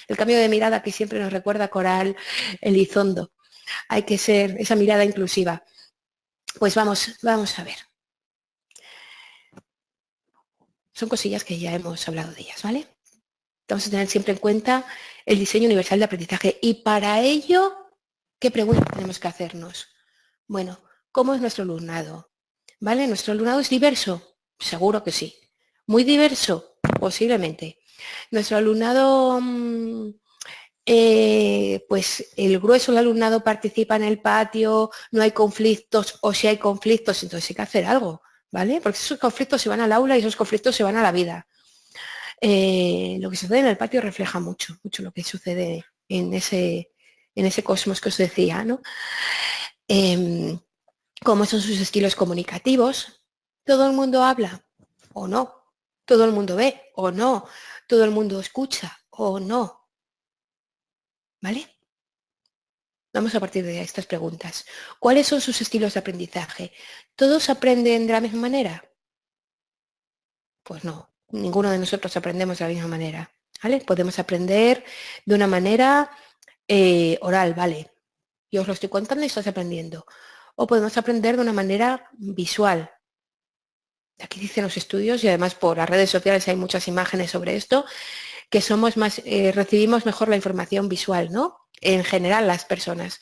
El cambio de mirada que siempre nos recuerda Coral Elizondo. Hay que ser esa mirada inclusiva. Pues vamos a ver. Son cosillas que ya hemos hablado de ellas, ¿vale? Vamos a tener siempre en cuenta el diseño universal de aprendizaje y para ello, ¿qué preguntas tenemos que hacernos? Bueno, ¿cómo es nuestro alumnado? ¿Vale? ¿Nuestro alumnado es diverso? Seguro que sí. ¿Muy diverso? Posiblemente. ¿Nuestro alumnado pues el grueso del alumnado participa en el patio, no hay conflictos o si hay conflictos, entonces hay que hacer algo, ¿vale? Porque esos conflictos se van al aula y esos conflictos se van a la vida. Lo que sucede en el patio refleja mucho lo que sucede en ese cosmos que os decía, ¿no? Cómo son sus estilos comunicativos. ¿Todo el mundo habla o no? ¿Todo el mundo ve o no? ¿Todo el mundo escucha o no? ¿Vale? Vamos a partir de estas preguntas. ¿Cuáles son sus estilos de aprendizaje? ¿Todos aprenden de la misma manera? Pues no, ninguno de nosotros aprendemos de la misma manera. ¿Vale? Podemos aprender de una manera oral, ¿vale? Yo os lo estoy contando y estás aprendiendo. O podemos aprender de una manera visual. Aquí dicen los estudios y además por las redes sociales hay muchas imágenes sobre esto, que somos más, recibimos mejor la información visual, ¿no? En general las personas.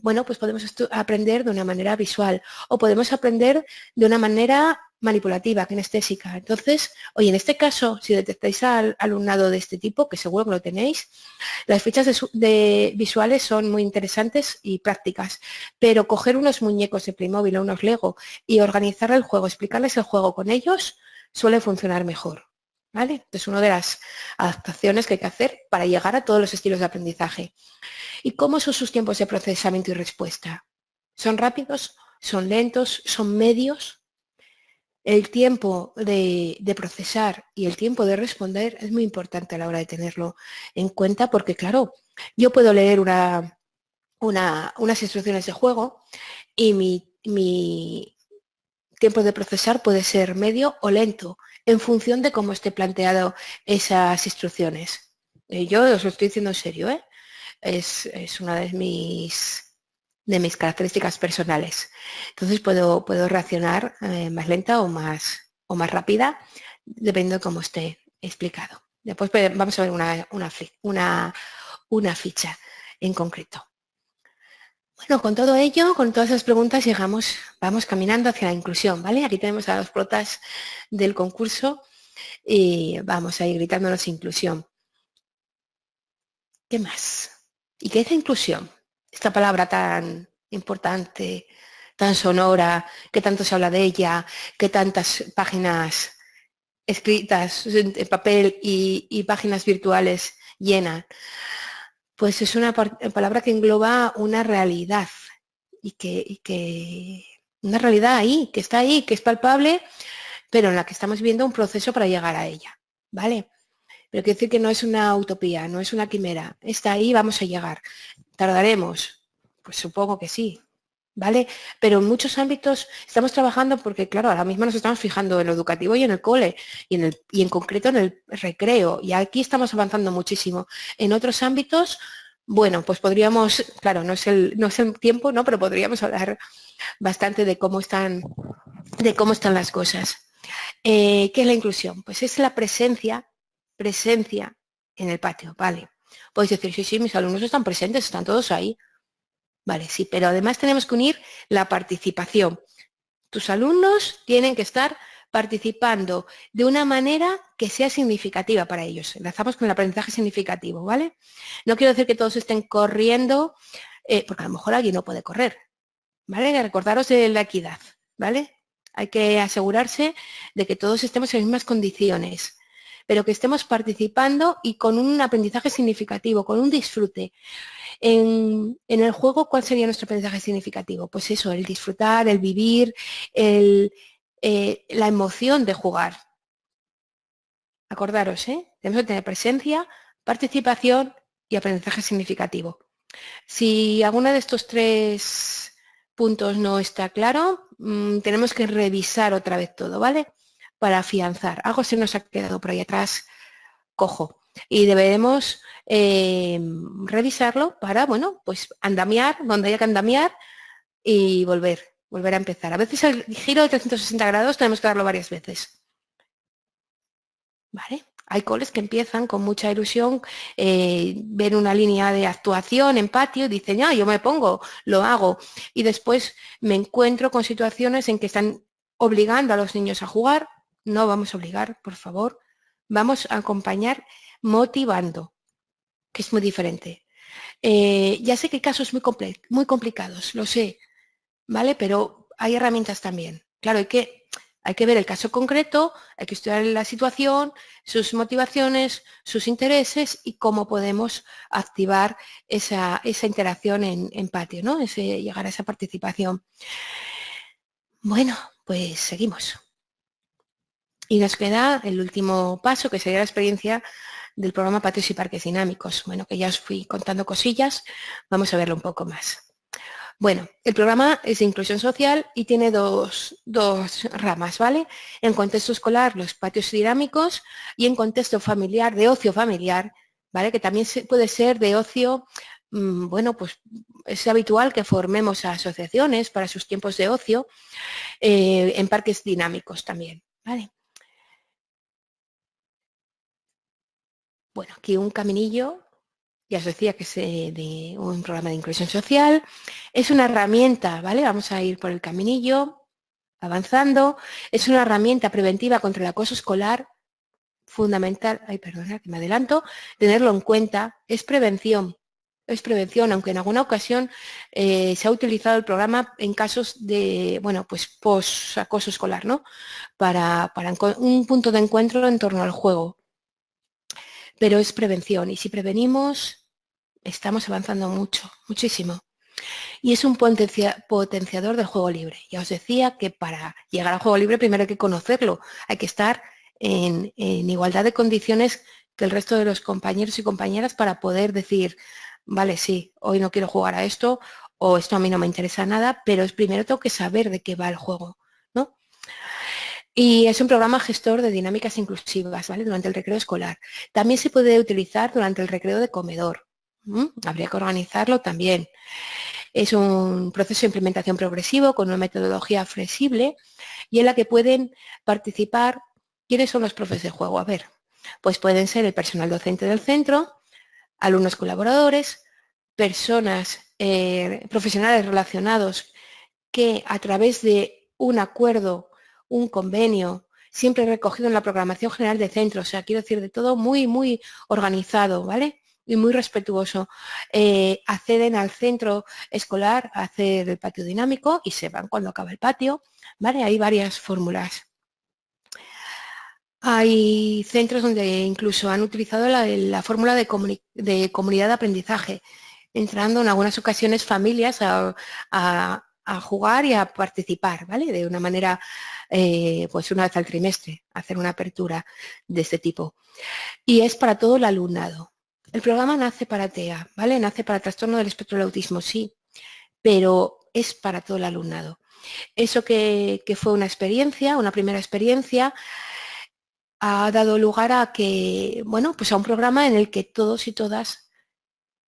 Bueno, pues podemos aprender de una manera visual o podemos aprender de una manera manipulativa, kinestésica. Entonces, oye, en este caso, si detectáis al alumnado de este tipo, que seguro que lo tenéis, las fichas de visuales son muy interesantes y prácticas, pero coger unos muñecos de Playmobil o unos Lego y organizar el juego, explicarles el juego con ellos, suele funcionar mejor. ¿Vale? Entonces, una de las adaptaciones que hay que hacer para llegar a todos los estilos de aprendizaje. ¿Y cómo son sus tiempos de procesamiento y respuesta? ¿Son rápidos? ¿Son lentos? ¿Son medios? El tiempo de procesar y el tiempo de responder es muy importante a la hora de tenerlo en cuenta porque, claro, yo puedo leer unas instrucciones de juego y mi tiempo de procesar puede ser medio o lento en función de cómo esté planteado esas instrucciones. Yo os lo estoy diciendo en serio, ¿eh? Es una de mis características personales. Entonces puedo reaccionar más lenta o más rápida, dependiendo de cómo esté explicado. Después vamos a ver una ficha en concreto. Bueno, con todo ello, con todas esas preguntas vamos caminando hacia la inclusión, ¿vale? Aquí tenemos a los protas del concurso y vamos a ir gritándonos inclusión. ¿Qué más? ¿Y qué es la inclusión? Esta palabra tan importante, tan sonora, que tanto se habla de ella, que tantas páginas escritas en papel y páginas virtuales llenan. Pues es una palabra que engloba una realidad y que una realidad ahí, que está ahí, que es palpable pero en la que estamos viendo un proceso para llegar a ella, ¿vale? Pero quiere decir que no es una utopía, no es una quimera. Está ahí, vamos a llegar. ¿Tardaremos? Pues supongo que sí, ¿vale? Pero en muchos ámbitos estamos trabajando porque, claro, ahora mismo nos estamos fijando en lo educativo y en el cole, y en concreto en el recreo, y aquí estamos avanzando muchísimo. En otros ámbitos, bueno, pues podríamos, claro, no es el tiempo, ¿no? Pero podríamos hablar bastante de cómo están las cosas. ¿Qué es la inclusión? Pues es la presencia en el patio, ¿vale? Podéis decir, sí, sí, mis alumnos están presentes, están todos ahí. Vale, sí, pero además tenemos que unir la participación. Tus alumnos tienen que estar participando de una manera que sea significativa para ellos. Enlazamos con el aprendizaje significativo, ¿vale? No quiero decir que todos estén corriendo, porque a lo mejor alguien no puede correr, ¿vale? Recordaros de la equidad, ¿vale? Hay que asegurarse de que todos estemos en las mismas condiciones, pero que estemos participando y con un aprendizaje significativo, con un disfrute. En el juego, ¿cuál sería nuestro aprendizaje significativo? Pues eso, el disfrutar, el vivir, la emoción de jugar. Acordaros, tenemos que tener presencia, participación y aprendizaje significativo. Si alguno de estos 3 puntos no está claro, tenemos que revisar otra vez todo, ¿vale? Para afianzar. Algo se nos ha quedado por ahí atrás cojo. Y deberemos revisarlo para, bueno, pues andamiar donde haya que andamiar y volver a empezar. A veces el giro de 360 grados tenemos que darlo varias veces. ¿Vale? Hay coles que empiezan con mucha ilusión, ven una línea de actuación en patio y dicen, yo me pongo, lo hago. Y después me encuentro con situaciones en que están obligando a los niños a jugar. No vamos a obligar, por favor. Vamos a acompañar motivando, que es muy diferente. Ya sé que hay casos muy complicados, lo sé, ¿vale? Pero hay herramientas también. Claro, hay que ver el caso concreto, hay que estudiar la situación, sus motivaciones, sus intereses y cómo podemos activar esa interacción en patio, ¿no? Llegar a esa participación. Bueno, pues seguimos. Y nos queda el último paso, que sería la experiencia del programa Patios y Parques Dinámicos. Bueno, que ya os fui contando cosillas, vamos a verlo un poco más. Bueno, el programa es de inclusión social y tiene dos ramas, ¿vale? En contexto escolar, los patios dinámicos, y en contexto familiar, de ocio familiar, ¿vale? Que también puede ser de ocio, bueno, pues es habitual que formemos asociaciones para sus tiempos de ocio en parques dinámicos también, ¿vale? Bueno, aquí un caminillo, ya os decía que es de un programa de inclusión social. Es una herramienta, ¿vale? Vamos a ir por el caminillo, avanzando. Es una herramienta preventiva contra el acoso escolar, fundamental, perdona, que me adelanto, tenerlo en cuenta. Es prevención, aunque en alguna ocasión se ha utilizado el programa en casos de, bueno, pues post-acoso escolar, ¿no? Para un punto de encuentro en torno al juego. Pero es prevención, y si prevenimos, estamos avanzando mucho, muchísimo. Y es un potenciador del juego libre. Ya os decía que para llegar al juego libre primero hay que conocerlo, hay que estar en igualdad de condiciones que el resto de los compañeros y compañeras para poder decir, vale, sí, hoy no quiero jugar a esto, o esto a mí no me interesa nada, pero primero tengo que saber de qué va el juego, ¿no? Y es un programa gestor de dinámicas inclusivas, ¿vale? Durante el recreo escolar. También se puede utilizar durante el recreo de comedor. Habría que organizarlo también. Es un proceso de implementación progresivo con una metodología flexible y en la que pueden participar. ¿Quiénes son los profes de juego? A ver, pues pueden ser el personal docente del centro, alumnos colaboradores, personas profesionales relacionados que a través de un acuerdo, un convenio, siempre recogido en la programación general de centro, o sea, quiero decir, de todo muy, muy organizado, ¿vale? Y muy respetuoso, acceden al centro escolar a hacer el patio dinámico y se van cuando acaba el patio, ¿vale? Hay varias fórmulas. Hay centros donde incluso han utilizado la fórmula de comunidad de aprendizaje, entrando en algunas ocasiones familias a jugar y a participar, ¿vale? De una manera pues una vez al trimestre, hacer una apertura de este tipo. Y es para todo el alumnado. El programa nace para TEA, ¿vale? Nace para trastorno del espectro del autismo, sí, pero es para todo el alumnado. Eso que fue una experiencia, una primera experiencia, ha dado lugar a que, bueno, pues a un programa en el que todos y todas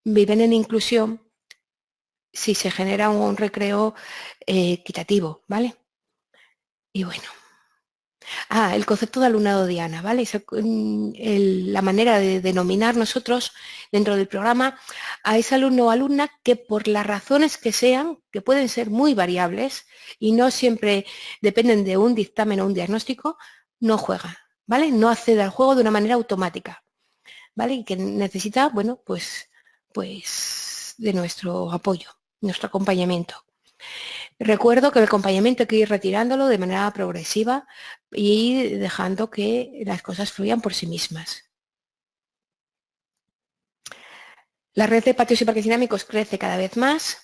viven en inclusión si se genera un recreo equitativo, ¿vale? Y bueno. El concepto de alumnado diana, ¿vale? La manera de denominar nosotros dentro del programa a ese alumno o alumna que por las razones que sean, que pueden ser muy variables y no siempre dependen de un dictamen o un diagnóstico, no juega, ¿vale? No accede al juego de una manera automática, ¿vale? Y que necesita, bueno, pues de nuestro apoyo, nuestro acompañamiento. Recuerdo que el acompañamiento hay que ir retirándolo de manera progresiva y dejando que las cosas fluyan por sí mismas. La red de patios y parques dinámicos crece cada vez más.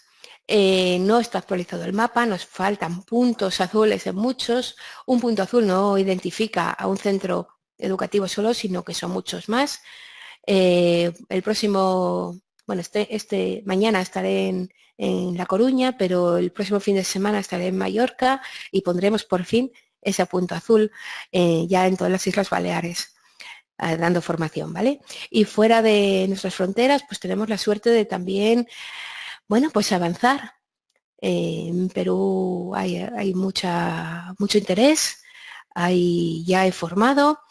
No está actualizado el mapa, nos faltan puntos azules en muchos. Un punto azul no identifica a un centro educativo solo, sino que son muchos más. El próximo, bueno, mañana estaré en La Coruña, pero el próximo fin de semana estaré en Mallorca y pondremos por fin ese punto azul ya en todas las Islas Baleares, dando formación, ¿vale? Y fuera de nuestras fronteras, pues tenemos la suerte de también, bueno, pues avanzar. En Perú hay mucho interés, ya he formado.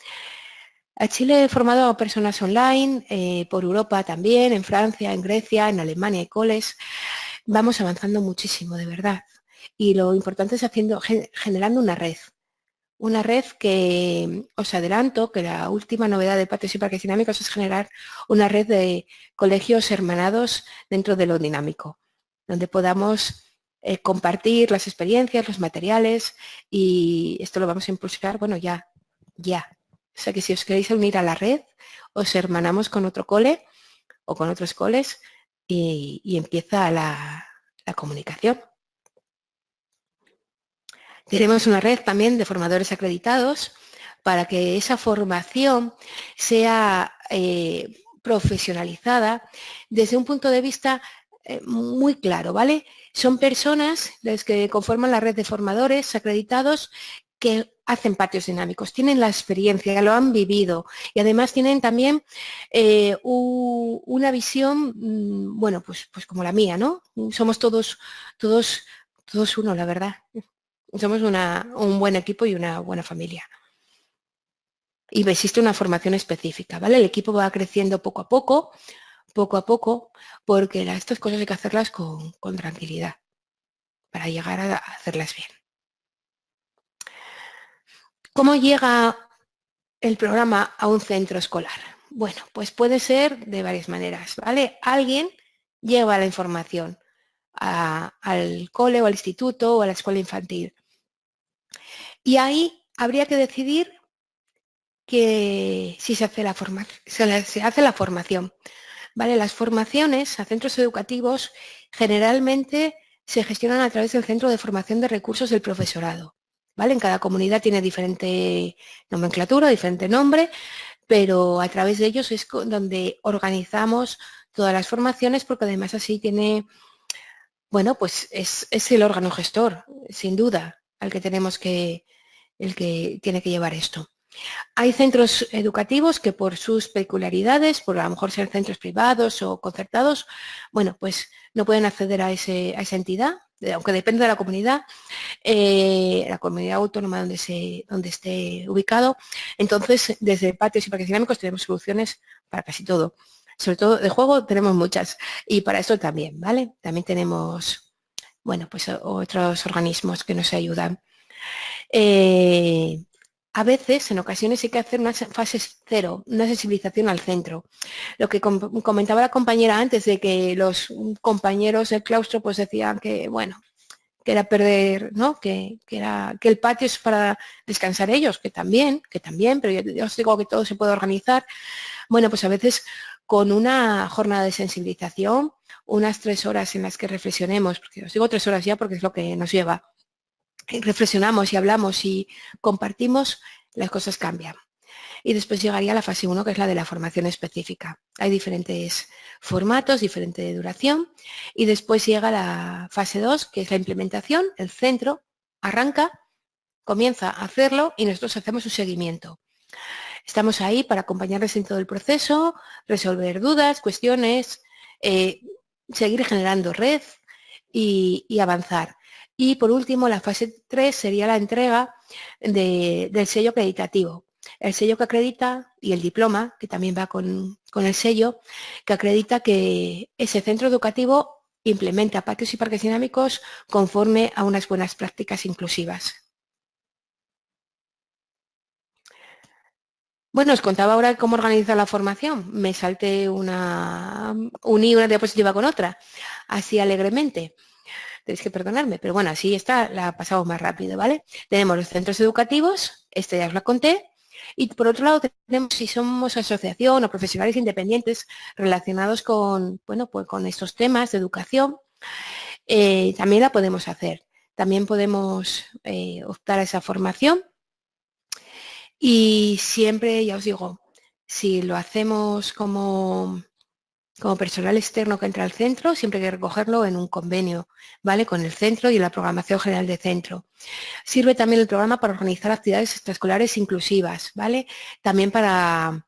A Chile he formado a personas online, por Europa también, en Francia, en Grecia, en Alemania hay coles. Vamos avanzando muchísimo, de verdad. Y lo importante es generando una red. Una red que, os adelanto, que la última novedad de patios y parques dinámicos es generar una red de colegios hermanados dentro de lo dinámico, donde podamos compartir las experiencias, los materiales, y esto lo vamos a impulsar, bueno, ya. O sea que si os queréis unir a la red, os hermanamos con otro cole o con otros coles y empieza la comunicación. Tenemos una red también de formadores acreditados para que esa formación sea profesionalizada desde un punto de vista muy claro, ¿vale? Son personas las que conforman la red de formadores acreditados que hacen patios dinámicos, tienen la experiencia, lo han vivido y además tienen también una visión, bueno, pues como la mía, ¿no? Somos todos uno, la verdad. Somos un buen equipo y una buena familia. Y existe una formación específica, ¿vale? El equipo va creciendo poco a poco, porque estas cosas hay que hacerlas con tranquilidad para llegar a hacerlas bien. ¿Cómo llega el programa a un centro escolar? Bueno, pues puede ser de varias maneras, ¿vale? Alguien lleva la información al cole o al instituto o a la escuela infantil. Y ahí habría que decidir que si se hace la formación. ¿Vale? Las formaciones a centros educativos generalmente se gestionan a través del Centro de Formación de Recursos del Profesorado. ¿Vale? En cada comunidad tiene diferente nomenclatura, diferente nombre, pero a través de ellos es donde organizamos todas las formaciones, porque además así tiene, bueno, pues es el órgano gestor, sin duda, el que tiene que llevar esto. Hay centros educativos que por sus peculiaridades, por a lo mejor ser centros privados o concertados, bueno, pues no pueden acceder a esa entidad, aunque depende de la comunidad autónoma donde esté ubicado. Entonces, desde patios y parques dinámicos tenemos soluciones para casi todo. Sobre todo de juego tenemos muchas y para esto también, ¿vale? También tenemos, bueno, pues otros organismos que nos ayudan. A veces, en ocasiones, hay que hacer una fase cero, una sensibilización al centro. Lo que comentaba la compañera antes, de que los compañeros del claustro pues decían que, bueno, que era perder, ¿no? Que el patio es para descansar ellos, que también, pero yo os digo que todo se puede organizar. Bueno, pues a veces con una jornada de sensibilización, unas 3 horas en las que reflexionemos, porque os digo 3 horas ya porque es lo que nos lleva. reflexionamos y hablamos y compartimos, las cosas cambian. Y después llegaría la fase 1, que es la de la formación específica. Hay diferentes formatos, diferente duración, y después llega la fase 2, que es la implementación. El centro arranca, comienza a hacerlo y nosotros hacemos un seguimiento. Estamos ahí para acompañarles en todo el proceso, resolver dudas, cuestiones, seguir generando red y avanzar. Y por último, la fase 3 sería la entrega del sello acreditativo. El sello que acredita y el diploma, que también va con el sello, que acredita que ese centro educativo implementa patios y parques dinámicos conforme a unas buenas prácticas inclusivas. Bueno, os contaba ahora cómo organizar la formación. Me salté uní una diapositiva con otra, así alegremente. Tenéis que perdonarme, pero bueno, así está, la pasamos más rápido, ¿vale? Tenemos los centros educativos, este ya os lo conté, y por otro lado tenemos si somos asociación o profesionales independientes relacionados con, bueno, pues con estos temas de educación, también la podemos hacer. También podemos optar a esa formación. Y siempre, ya os digo, si lo hacemos como personal externo que entra al centro, siempre hay que recogerlo en un convenio, ¿vale? Con el centro y la programación general de centro. Sirve también el programa para organizar actividades extraescolares inclusivas, ¿vale? También para,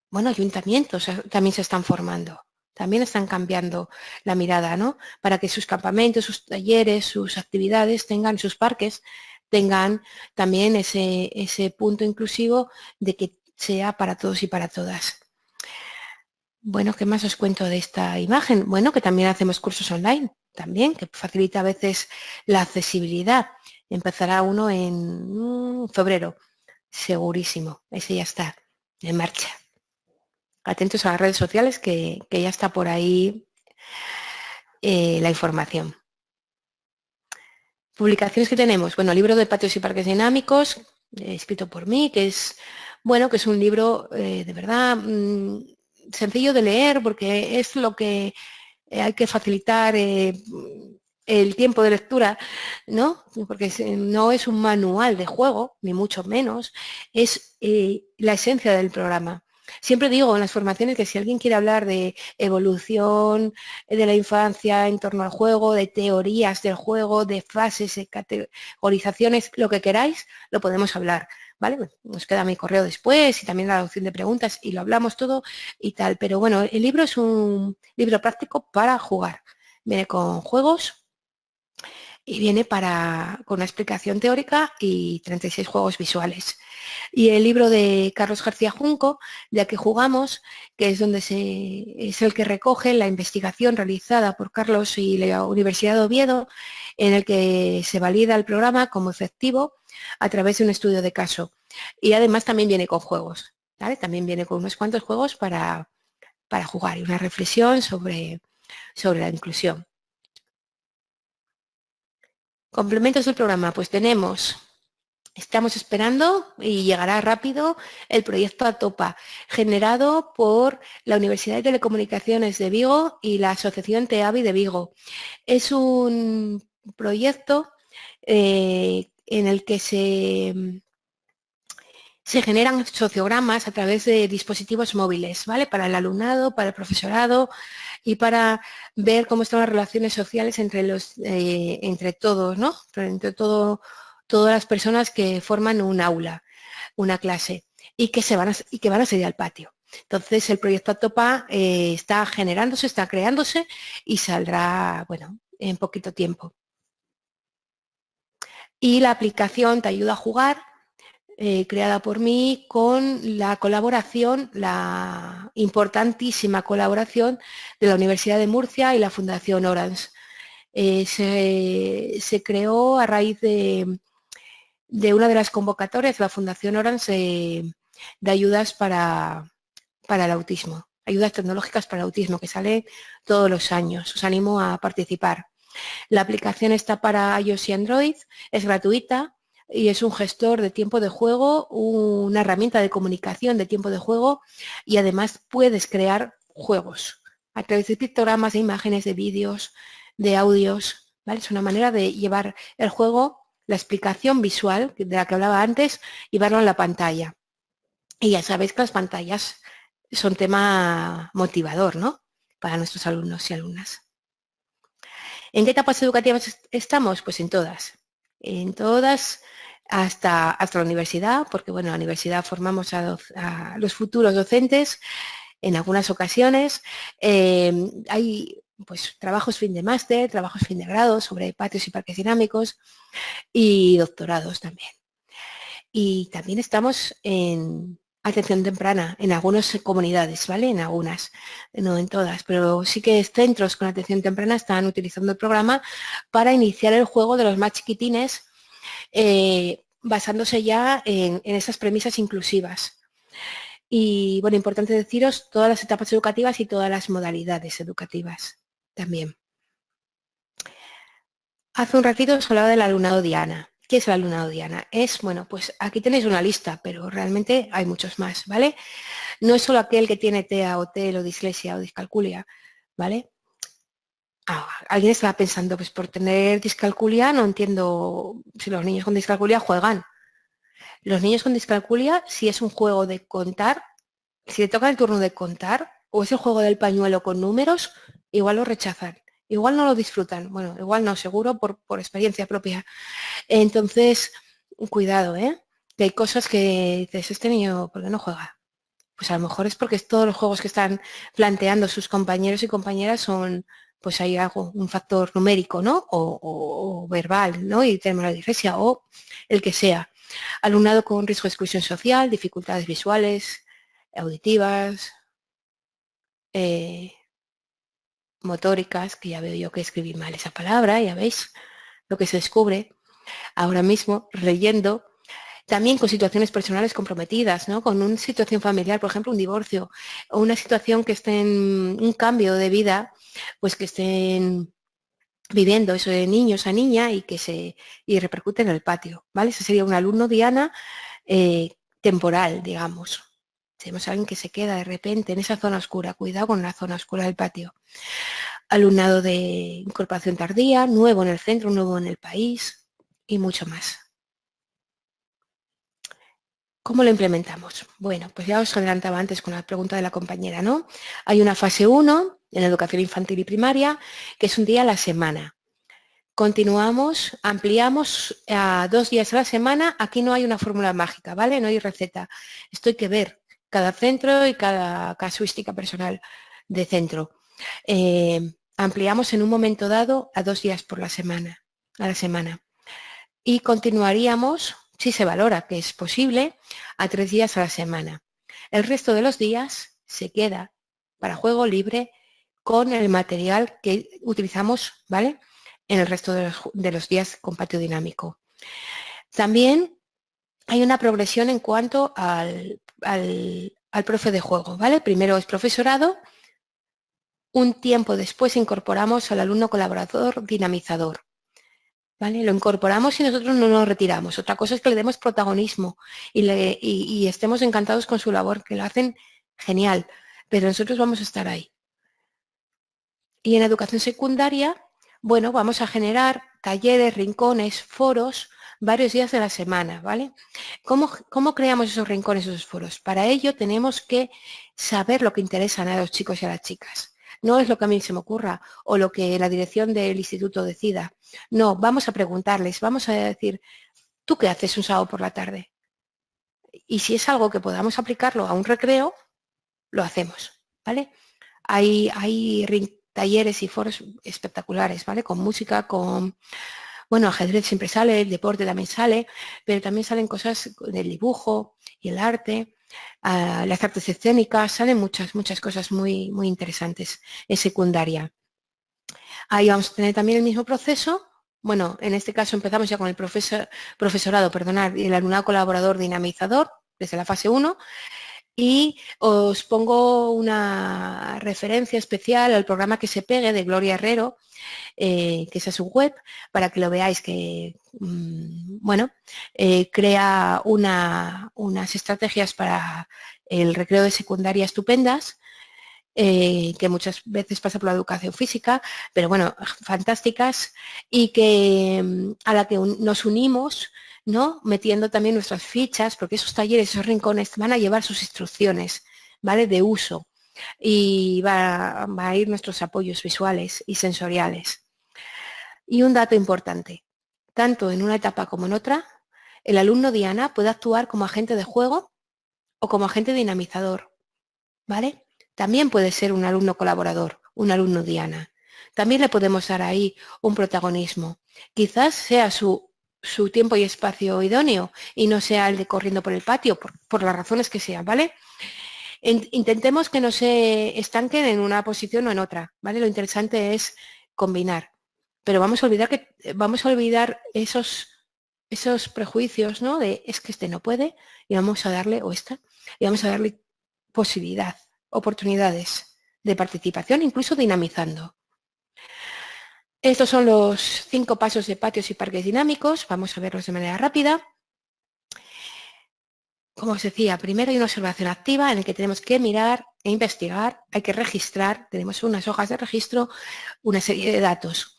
bueno, ayuntamientos también se están formando. También están cambiando la mirada, ¿no? Para que sus campamentos, sus talleres, sus actividades tengan, sus parques, tengan también ese punto inclusivo de que sea para todos y para todas. Bueno, ¿qué más os cuento de esta imagen? Bueno, que también hacemos cursos online, también, que facilita a veces la accesibilidad. Empezará uno en febrero, segurísimo, ese ya está en marcha. Atentos a las redes sociales que ya está por ahí la información. Publicaciones que tenemos. Bueno, libro de patios y parques dinámicos, escrito por mí, que es, bueno, que es un libro de verdad sencillo de leer porque es lo que hay que facilitar el tiempo de lectura, ¿no? Porque no es un manual de juego, ni mucho menos, es la esencia del programa. Siempre digo en las formaciones que si alguien quiere hablar de evolución de la infancia en torno al juego, de teorías del juego, de fases, de categorizaciones, lo que queráis, lo podemos hablar, ¿vale? Nos queda mi correo después y también la opción de preguntas y lo hablamos todo y tal. Pero bueno, el libro es un libro práctico para jugar. Viene con juegos y viene con una explicación teórica y 36 juegos visuales. Y el libro de Carlos García Junco, de Aquí jugamos, que es donde es el que recoge la investigación realizada por Carlos y la Universidad de Oviedo, en el que se valida el programa como efectivo a través de un estudio de caso. Y además también viene con juegos, ¿vale? También viene con unos cuantos juegos para jugar y una reflexión sobre la inclusión. Complementos del programa, pues estamos esperando y llegará rápido el proyecto ATOPA, generado por la Universidad de Telecomunicaciones de Vigo y la Asociación TEAVI de Vigo. Es un proyecto en el que se generan sociogramas a través de dispositivos móviles, ¿vale? Para el alumnado, para el profesorado y para ver cómo están las relaciones sociales entre todos, ¿no? Entre todas las personas que forman un aula, una clase y que van a salir al patio. Entonces el proyecto ATOPA está generándose, está creándose y saldrá, bueno, en poquito tiempo. Y la aplicación Te ayuda a jugar, creada por mí con la colaboración, la importantísima colaboración de la Universidad de Murcia y la Fundación Orange. Se creó a raíz de una de las convocatorias de la Fundación Orange de ayudas para el autismo, ayudas tecnológicas para el autismo, que sale todos los años. Os animo a participar. La aplicación está para iOS y Android, es gratuita y es un gestor de tiempo de juego, una herramienta de comunicación de tiempo de juego y además puedes crear juegos a través de pictogramas, de imágenes, de vídeos, de audios, ¿vale? Es una manera de llevar el juego la explicación visual de la que hablaba antes y verlo en la pantalla. Y ya sabéis que las pantallas son tema motivador, ¿no? Para nuestros alumnos y alumnas. ¿En qué etapas educativas estamos? Pues en todas hasta la universidad, porque bueno, en la universidad formamos a los futuros docentes en algunas ocasiones. Hay pues trabajos fin de máster, trabajos fin de grado sobre patios y parques dinámicos y doctorados también. Y también estamos en atención temprana en algunas comunidades, ¿vale? En algunas, no en todas, pero sí que centros con atención temprana están utilizando el programa para iniciar el juego de los más chiquitines, basándose ya en esas premisas inclusivas. Y, bueno, importante deciros todas las etapas educativas y todas las modalidades educativas también. Hace un ratito os hablaba del alumnado Diana. ¿Qué es el alumnado Diana? Bueno, pues aquí tenéis una lista, pero realmente hay muchos más, ¿vale? No es solo aquel que tiene TEA o TEL o dislexia o discalculia, ¿vale? Alguien estaba pensando, pues por tener discalculia no entiendo si los niños con discalculia juegan. Los niños con discalculia, si es un juego de contar, si le toca el turno de contar o es el juego del pañuelo con números, igual lo rechazan. Igual no lo disfrutan. Bueno, igual no, seguro por experiencia propia. Entonces, cuidado, ¿eh? Que hay cosas que dices, este niño, ¿por qué no juega? Pues a lo mejor es porque todos los juegos que están planteando sus compañeros y compañeras son, pues hay algo, un factor numérico, ¿no? O verbal, ¿no? Y tenemos la dislexia o el que sea. Alumnado con riesgo de exclusión social, dificultades visuales, auditivas, motóricas, que ya veo yo que escribí mal esa palabra, ya veis lo que se descubre ahora mismo leyendo. También con situaciones personales comprometidas, ¿no? Con una situación familiar, por ejemplo, un divorcio, o una situación que esté en un cambio de vida, pues que estén viviendo eso de niños a niña y repercute en el patio, ¿vale? Ese sería un alumno Diana temporal, digamos. Tenemos a alguien que se queda de repente en esa zona oscura. Cuidado con la zona oscura del patio. Alumnado de incorporación tardía, nuevo en el centro, nuevo en el país y mucho más. ¿Cómo lo implementamos? Bueno, pues ya os adelantaba antes con la pregunta de la compañera, ¿no? Hay una fase 1 en educación infantil y primaria, que es un día a la semana. Continuamos, ampliamos a 2 días a la semana. Aquí no hay una fórmula mágica, ¿vale? No hay receta. Esto hay que ver cada centro y cada casuística personal de centro. Ampliamos en un momento dado a 2 días a la semana. Y continuaríamos, si se valora que es posible, a 3 días a la semana. El resto de los días se queda para juego libre con el material que utilizamos, ¿vale? En el resto de los días con patio dinámico. También hay una progresión en cuanto al profe de juego, ¿vale? Primero es profesorado, un tiempo después incorporamos al alumno colaborador dinamizador, ¿vale? Lo incorporamos y nosotros no nos retiramos. Otra cosa es que le demos protagonismo y estemos encantados con su labor, que lo hacen genial, pero nosotros vamos a estar ahí. Y en educación secundaria, bueno, vamos a generar talleres, rincones, foros, varios días de la semana, ¿vale? ¿Cómo creamos esos rincones, esos foros? Para ello tenemos que saber lo que interesan a los chicos y a las chicas. No es lo que a mí se me ocurra o lo que la dirección del instituto decida. No, vamos a preguntarles, vamos a decir, ¿tú qué haces un sábado por la tarde? Y si es algo que podamos aplicarlo a un recreo, lo hacemos, ¿vale? Hay talleres y foros espectaculares, ¿vale? Con música, bueno, ajedrez siempre sale, el deporte también sale, pero también salen cosas del dibujo y el arte, las artes escénicas, salen muchas cosas muy interesantes en secundaria. Ahí vamos a tener también el mismo proceso. Bueno, en este caso empezamos ya con el profesorado, y el alumnado colaborador dinamizador, desde la fase 1, y os pongo una referencia especial al programa Que se pegue de Gloria Herrero, que esa es su web, para que lo veáis, que bueno, crea unas estrategias para el recreo de secundaria estupendas que muchas veces pasa por la educación física, pero bueno, fantásticas, y que a la que nos unimos, ¿no? Metiendo también nuestras fichas, porque esos talleres, esos rincones van a llevar sus instrucciones, ¿vale? De uso, y va a ir nuestros apoyos visuales y sensoriales. Y un dato importante, tanto en una etapa como en otra, el alumno Diana puede actuar como agente de juego o como agente dinamizador, ¿vale? También puede ser un alumno colaborador, un alumno Diana. También le podemos dar ahí un protagonismo. Quizás sea su tiempo y espacio idóneo y no sea el de corriendo por el patio, por las razones que sean, ¿vale? Intentemos que no se estanquen en una posición o en otra, ¿vale? Lo interesante es combinar. Pero vamos a olvidar esos prejuicios, ¿no? De es que este no puede y vamos a darle, o esta, y vamos a darle posibilidad, oportunidades de participación, incluso dinamizando. Estos son los 5 pasos de patios y parques dinámicos. Vamos a verlos de manera rápida. Como os decía, primero hay una observación activa en la que tenemos que mirar e investigar, hay que registrar, tenemos unas hojas de registro, una serie de datos.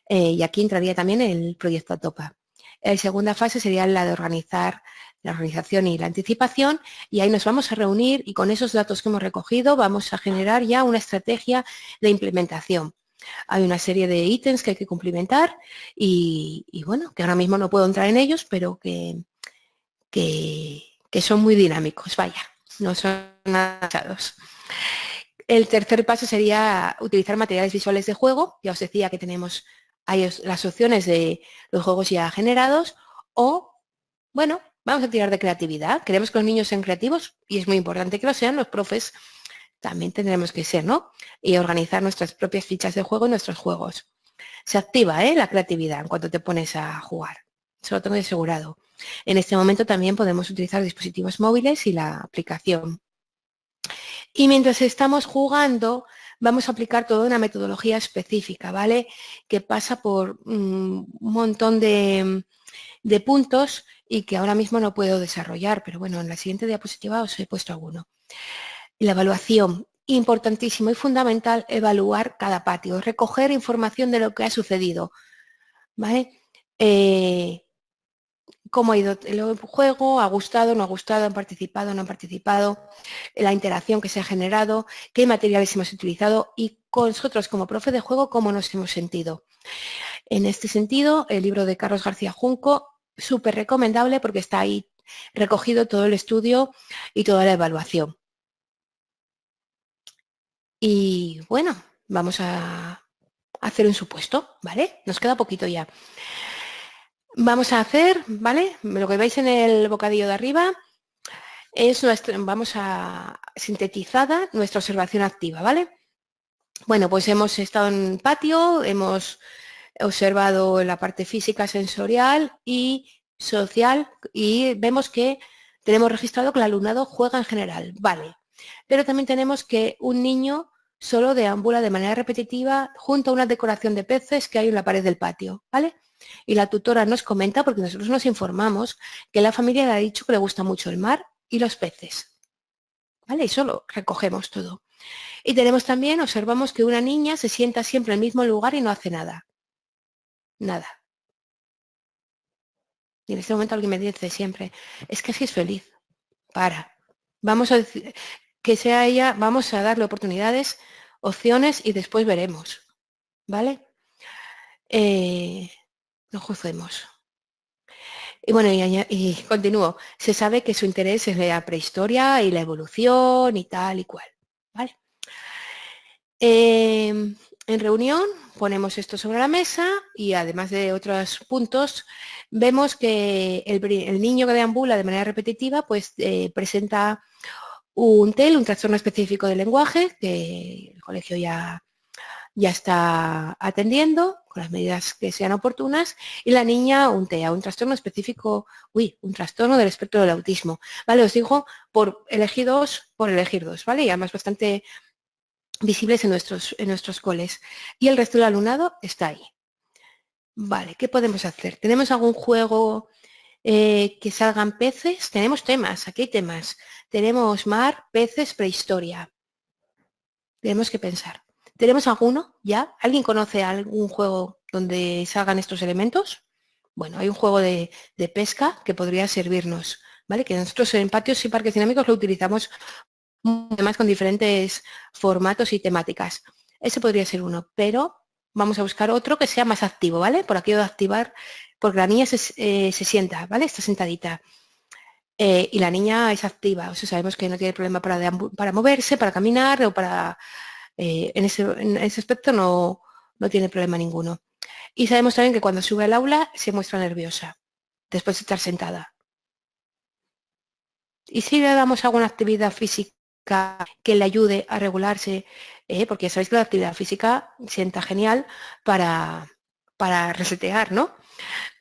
Y aquí entraría también el proyecto ATOPA. La segunda fase sería la de organizar la organización y la anticipación, y ahí nos vamos a reunir y con esos datos que hemos recogido vamos a generar ya una estrategia de implementación. Hay una serie de ítems que hay que cumplimentar y bueno, que ahora mismo no puedo entrar en ellos, pero que son muy dinámicos, vaya, no son nada pesados. El tercer paso sería utilizar materiales visuales de juego. Ya os decía que tenemos ahí las opciones de los juegos ya generados o, bueno, vamos a tirar de creatividad. Queremos que los niños sean creativos y es muy importante que lo sean. Los profes también tendremos que ser, ¿no? Y organizar nuestras propias fichas de juego y nuestros juegos. Se activa la creatividad en cuanto te pones a jugar. Eso lo tengo asegurado. En este momento también podemos utilizar dispositivos móviles y la aplicación. Y mientras estamos jugando, vamos a aplicar toda una metodología específica, ¿vale? Que pasa por un montón de puntos y que ahora mismo no puedo desarrollar, pero bueno, en la siguiente diapositiva os he puesto alguno. La evaluación, importantísimo y fundamental, evaluar cada patio, recoger información de lo que ha sucedido, ¿vale? Cómo ha ido el juego, ha gustado, no ha gustado, han participado, no han participado, la interacción que se ha generado, qué materiales hemos utilizado y con nosotros como profe de juego cómo nos hemos sentido. En este sentido, el libro de Carlos García Junco, súper recomendable porque está ahí recogido todo el estudio y toda la evaluación. Y bueno, vamos a hacer un supuesto, ¿vale? Nos queda poquito ya. Vamos a hacer, ¿vale? Lo que veis en el bocadillo de arriba es vamos a sintetizada nuestra observación activa, ¿vale? Bueno, pues hemos estado en el patio, hemos observado la parte física, sensorial y social y vemos que tenemos registrado que el alumnado juega en general, vale. Pero también tenemos que un niño solo deambula de manera repetitiva junto a una decoración de peces que hay en la pared del patio, ¿vale? Y la tutora nos comenta, porque nosotros nos informamos, que la familia le ha dicho que le gusta mucho el mar y los peces. ¿Vale? Y solo recogemos todo. Y tenemos también, observamos que una niña se sienta siempre en el mismo lugar y no hace nada. Nada. Y en este momento alguien me dice siempre, es que así es feliz. Para. Vamos a decir, que sea ella, vamos a darle oportunidades, opciones y después veremos. ¿Vale? No juzguemos. Y bueno, y continúo. Se sabe que su interés es la prehistoria y la evolución y tal y cual. ¿Vale? En reunión ponemos esto sobre la mesa y además de otros puntos, vemos que el niño que deambula de manera repetitiva pues presenta un TEL, un trastorno específico del lenguaje, que el colegio ya está atendiendo con las medidas que sean oportunas, y la niña un TEA, un trastorno específico, un trastorno del espectro del autismo. Vale, os digo por elegir dos, ¿vale? Y además bastante visibles en nuestros coles. Y el resto del alumnado está ahí. Vale, ¿qué podemos hacer? ¿Tenemos algún juego que salgan peces? Tenemos temas, aquí hay temas. Tenemos mar, peces, prehistoria. Tenemos que pensar. ¿Tenemos alguno ya? ¿Alguien conoce algún juego donde salgan estos elementos? Bueno, hay un juego de pesca que podría servirnos, ¿vale? Que nosotros en patios y parques dinámicos lo utilizamos además con diferentes formatos y temáticas. Ese podría ser uno, pero vamos a buscar otro que sea más activo, ¿vale? Por aquello de activar, porque la niña se sienta, ¿vale? Está sentadita. Y la niña es activa, o sea, sabemos que no tiene problema para moverse, para caminar o para... en ese aspecto no tiene problema ninguno. Y sabemos también que cuando sube al aula se muestra nerviosa, después de estar sentada. Y si le damos alguna actividad física que le ayude a regularse, porque ya sabéis que la actividad física sienta genial para resetear, ¿no?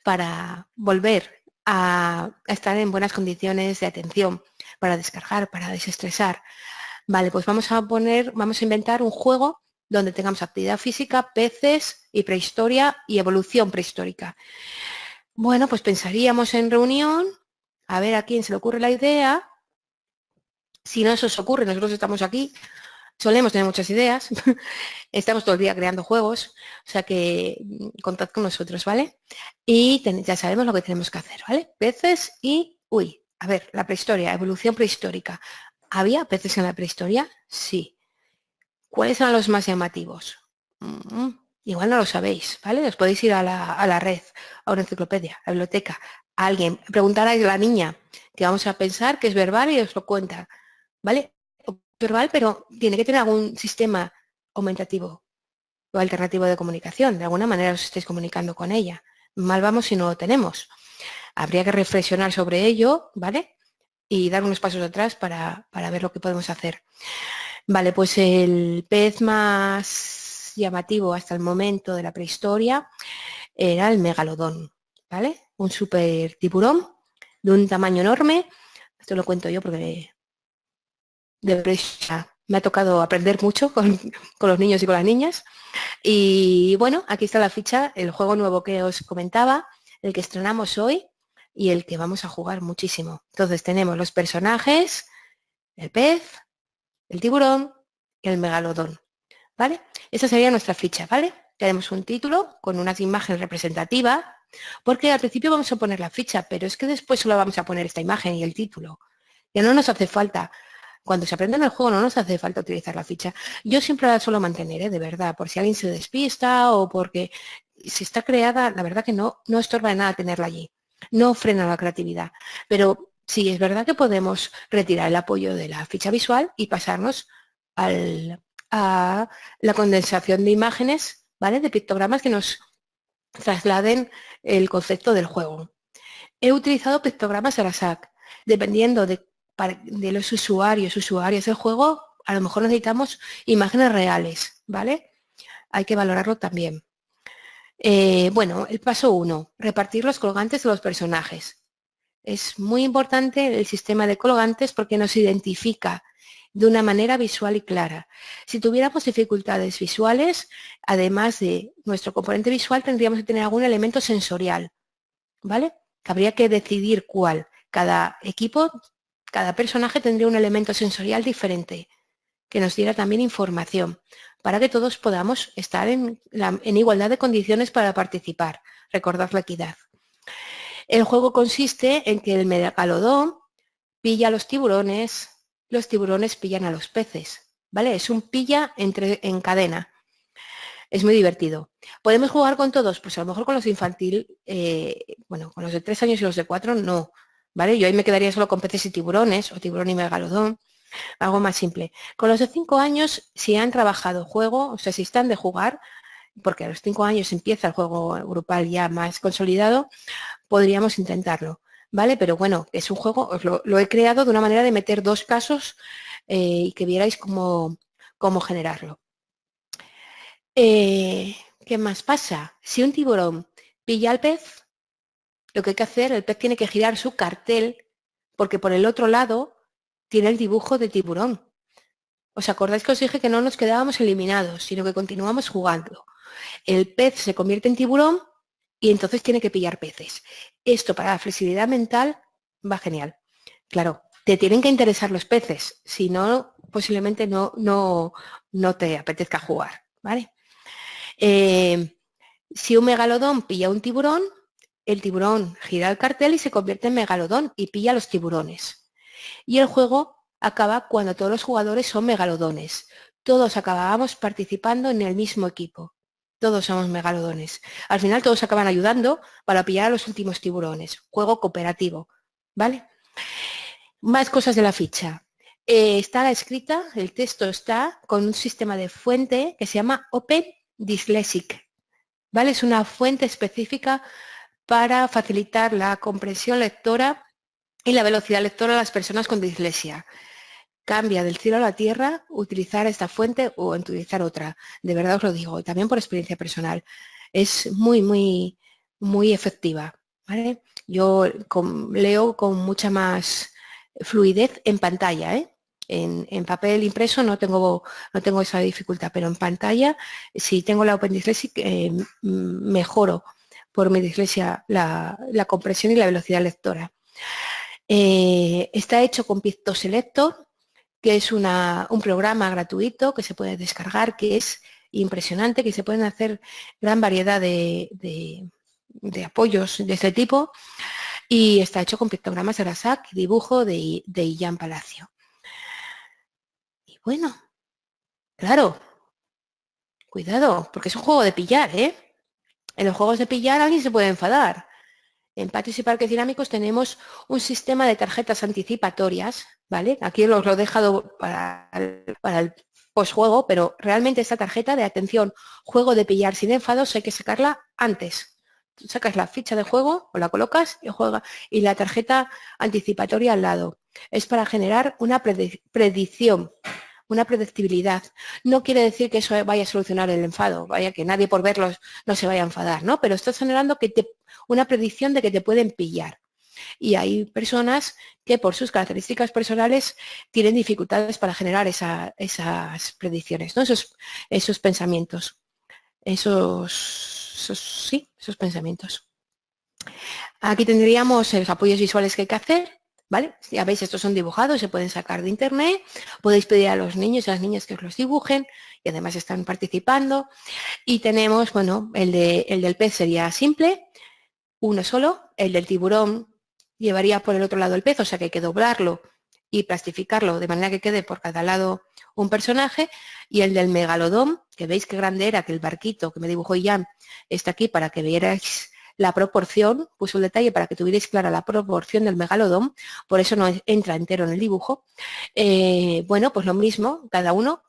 Para volver a estar en buenas condiciones de atención, para descargar, para desestresar. Vale, pues vamos a inventar un juego donde tengamos actividad física, peces y prehistoria y evolución prehistórica. Bueno, pues pensaríamos en reunión, a ver a quién se le ocurre la idea. Si no se os ocurre, nosotros estamos aquí, solemos tener muchas ideas, estamos todo el día creando juegos, o sea que contad con nosotros, ¿vale? Y ya sabemos lo que tenemos que hacer, ¿vale? Peces y, a ver, la prehistoria, evolución prehistórica. ¿Había peces en la prehistoria? Sí. ¿Cuáles eran los más llamativos? Igual no lo sabéis, ¿vale? Os podéis ir a la red, a una enciclopedia, a la biblioteca, a alguien, preguntar a la niña, que vamos a pensar que es verbal y os lo cuenta, ¿vale? Verbal, pero tiene que tener algún sistema aumentativo o alternativo de comunicación. De alguna manera os estáis comunicando con ella. Mal vamos si no lo tenemos. Habría que reflexionar sobre ello, ¿vale? Y dar unos pasos atrás para ver lo que podemos hacer. Vale, pues el pez más llamativo hasta el momento de la prehistoria era el megalodón, ¿vale? Un super tiburón de un tamaño enorme. Esto lo cuento yo porque de prehistoria me ha tocado aprender mucho con los niños y con las niñas. Y bueno, aquí está la ficha, el juego nuevo que os comentaba, el que estrenamos hoy y el que vamos a jugar muchísimo. Entonces tenemos los personajes, el pez, el tiburón y el megalodón, ¿vale? Esa sería nuestra ficha, ¿vale? Tenemos un título con unas imágenes representativas, porque al principio vamos a poner la ficha, pero es que después solo vamos a poner esta imagen y el título. Ya no nos hace falta. Cuando se aprende en el juego no nos hace falta utilizar la ficha. Yo siempre la suelo mantener, de verdad, por si alguien se despista o porque si está creada, la verdad que no estorba de nada tenerla allí. No frena la creatividad. Pero sí, es verdad que podemos retirar el apoyo de la ficha visual y pasarnos a la condensación de imágenes, ¿vale? De pictogramas que nos trasladen el concepto del juego. He utilizado pictogramas Arasac, dependiendo de los usuarios del juego, a lo mejor necesitamos imágenes reales, ¿vale? Hay que valorarlo también. Bueno, el paso 1, repartir los colgantes de los personajes. Es muy importante el sistema de colgantes porque nos identifica de una manera visual y clara. Si tuviéramos dificultades visuales, además de nuestro componente visual, tendríamos que tener algún elemento sensorial, ¿vale? Habría que decidir cuál. Cada equipo, cada personaje tendría un elemento sensorial diferente que nos diera también información para que todos podamos estar en igualdad de condiciones para participar. Recordad la equidad. El juego consiste en que el megalodón pilla a los tiburones pillan a los peces, ¿vale? Es un pilla en cadena. Es muy divertido. ¿Podemos jugar con todos? Pues a lo mejor con los infantil, bueno, con los de 3 años y los de 4 no, ¿vale? Yo ahí me quedaría solo con peces y tiburones, o tiburón y megalodón, algo más simple. Con los de 5 años, si han trabajado juego, o sea, si están de jugar, porque a los 5 años empieza el juego grupal ya más consolidado, podríamos intentarlo, ¿vale? Pero bueno, es un juego, os lo he creado de una manera de meter 2 casos y que vierais cómo generarlo. ¿Qué más pasa? Si un tiburón pilla al pez, lo que hay que hacer, el pez tiene que girar su cartel porque por el otro lado tiene el dibujo de tiburón. ¿Os acordáis que os dije que no nos quedábamos eliminados, sino que continuamos jugando? El pez se convierte en tiburón y entonces tiene que pillar peces. Esto para la flexibilidad mental va genial. Claro, te tienen que interesar los peces, si no, posiblemente no te apetezca jugar, ¿vale? Si un megalodón pilla un tiburón, el tiburón gira el cartel y se convierte en megalodón y pilla los tiburones. Y el juego acaba cuando todos los jugadores son megalodones. Todos acabamos participando en el mismo equipo. Todos somos megalodones. Al final todos acaban ayudando para pillar a los últimos tiburones. Juego cooperativo, ¿vale? Más cosas de la ficha. Está escrita, el texto está con un sistema de fuente que se llama Open Dyslexic, ¿vale? Es una fuente específica para facilitar la comprensión lectora y la velocidad lectora a las personas con dislexia. Cambia del cielo a la tierra utilizar esta fuente o utilizar otra. De verdad os lo digo, también por experiencia personal. Es muy efectiva, ¿vale? Yo leo con mucha más fluidez en pantalla, ¿eh? En papel impreso no tengo esa dificultad, pero en pantalla, si tengo la Open Dyslexic, mejoro por mi dislexia la compresión y la velocidad lectora. Está hecho con PictoSelector, que es un programa gratuito que se puede descargar, que es impresionante, que se pueden hacer gran variedad de apoyos de este tipo, y está hecho con pictogramas de Arasac y dibujo de Illán Palacio. Y bueno, claro, cuidado, porque es un juego de pillar, ¿eh? En los juegos de pillar alguien se puede enfadar. En patios y parques dinámicos tenemos un sistema de tarjetas anticipatorias, ¿vale? Aquí os lo he dejado para el postjuego, pero realmente esta tarjeta de atención, juego de pillar sin enfados, hay que sacarla antes. Tú sacas la ficha de juego o la colocas y juega, y la tarjeta anticipatoria al lado. Es para generar una predicción, una predictibilidad. No quiere decir que eso vaya a solucionar el enfado, vaya que nadie por verlos no se vaya a enfadar, ¿no? Pero estás generando una predicción de que te pueden pillar. Y hay personas que por sus características personales tienen dificultades para generar esas predicciones, ¿no? Esos pensamientos, esos pensamientos. Aquí tendríamos los apoyos visuales que hay que hacer, ¿vale? Ya veis, estos son dibujados, se pueden sacar de internet, podéis pedir a los niños y a las niñas que os los dibujen y además están participando. Y tenemos, bueno, el del pez sería simple, uno solo, el del tiburón llevaría por el otro lado el pez, o sea que hay que doblarlo y plastificarlo de manera que quede por cada lado un personaje, y el del megalodón, que veis qué grande era, que el barquito que me dibujó Ian está aquí para que vierais la proporción, puso el detalle para que tuvierais clara la proporción del megalodón, por eso no entra entero en el dibujo. Bueno, pues lo mismo, cada uno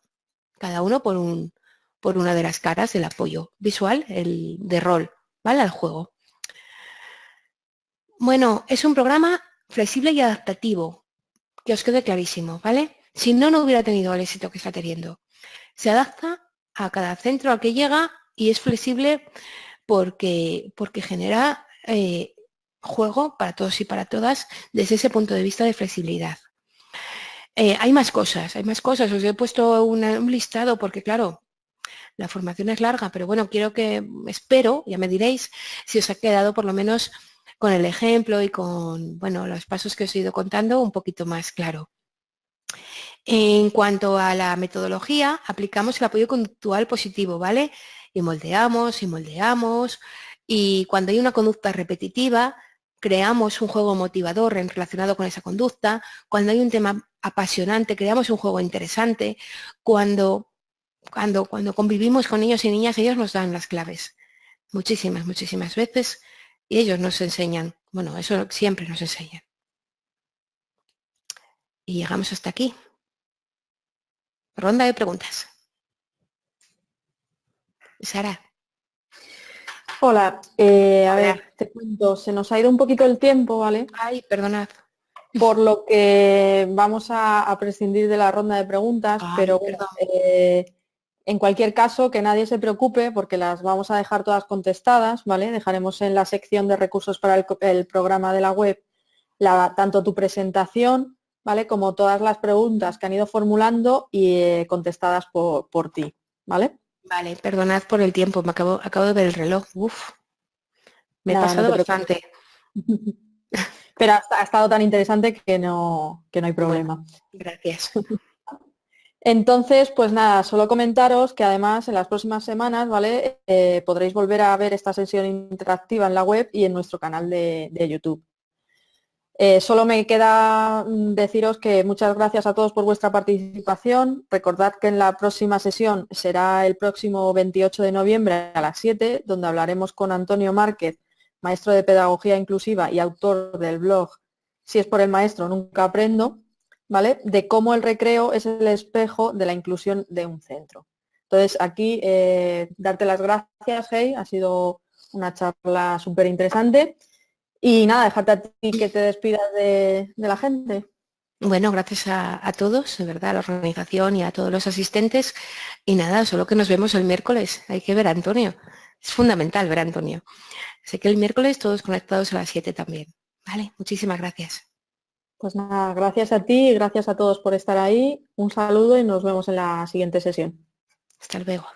por una de las caras del apoyo visual, el de rol, ¿vale? Al juego. Bueno, es un programa flexible y adaptativo, que os quede clarísimo, ¿vale? Si no, no hubiera tenido el éxito que está teniendo. Se adapta a cada centro al que llega y es flexible porque genera juego para todos y para todas desde ese punto de vista de flexibilidad. Hay más cosas, os he puesto un listado porque, claro, la formación es larga, pero bueno, espero, ya me diréis, si os ha quedado por lo menos con el ejemplo y con, bueno, los pasos que os he ido contando un poquito más claro. En cuanto a la metodología, aplicamos el apoyo conductual positivo, ¿vale? Y moldeamos, y cuando hay una conducta repetitiva, creamos un juego motivador relacionado con esa conducta. Cuando hay un tema apasionante, creamos un juego interesante. Cuando convivimos con niños y niñas, ellos nos dan las claves muchísimas veces y ellos nos enseñan. Bueno, eso siempre nos enseñan. Y llegamos hasta aquí. Ronda de preguntas. Sara. Hola, Hola. ver, te cuento, se nos ha ido un poquito el tiempo, ¿vale? Ay, perdonad. Por lo que vamos a prescindir de la ronda de preguntas, pero bueno, en cualquier caso, que nadie se preocupe porque las vamos a dejar todas contestadas, ¿vale? Dejaremos en la sección de recursos para el programa de la web tanto tu presentación, ¿vale? Como todas las preguntas que han ido formulando y contestadas por ti, ¿vale? Vale, perdonad por el tiempo, acabo de ver el reloj. Uf, me he Nada, no pasado te preocupes. bastante. Pero ha estado tan interesante que no hay problema. Bueno, gracias. Entonces, pues nada, solo comentaros que además en las próximas semanas, ¿vale? Podréis volver a ver esta sesión interactiva en la web y en nuestro canal de YouTube. Solo me queda deciros que muchas gracias a todos por vuestra participación. Recordad que en la próxima sesión será el próximo 28 de noviembre a las 7, donde hablaremos con Antonio Márquez, maestro de Pedagogía Inclusiva y autor del blog Si es por el maestro, nunca aprendo, ¿vale? De cómo el recreo es el espejo de la inclusión de un centro. Entonces, aquí darte las gracias, Hey, ha sido una charla súper interesante. Y nada, dejarte a ti que te despidas de la gente. Bueno, gracias a todos, de verdad, a la organización y a todos los asistentes. Y nada, solo que nos vemos el miércoles. Hay que ver a Antonio. Es fundamental ver a Antonio. Así que el miércoles todos conectados a las 7 también. Vale, muchísimas gracias. Pues nada, gracias a ti y gracias a todos por estar ahí. Un saludo y nos vemos en la siguiente sesión. Hasta luego.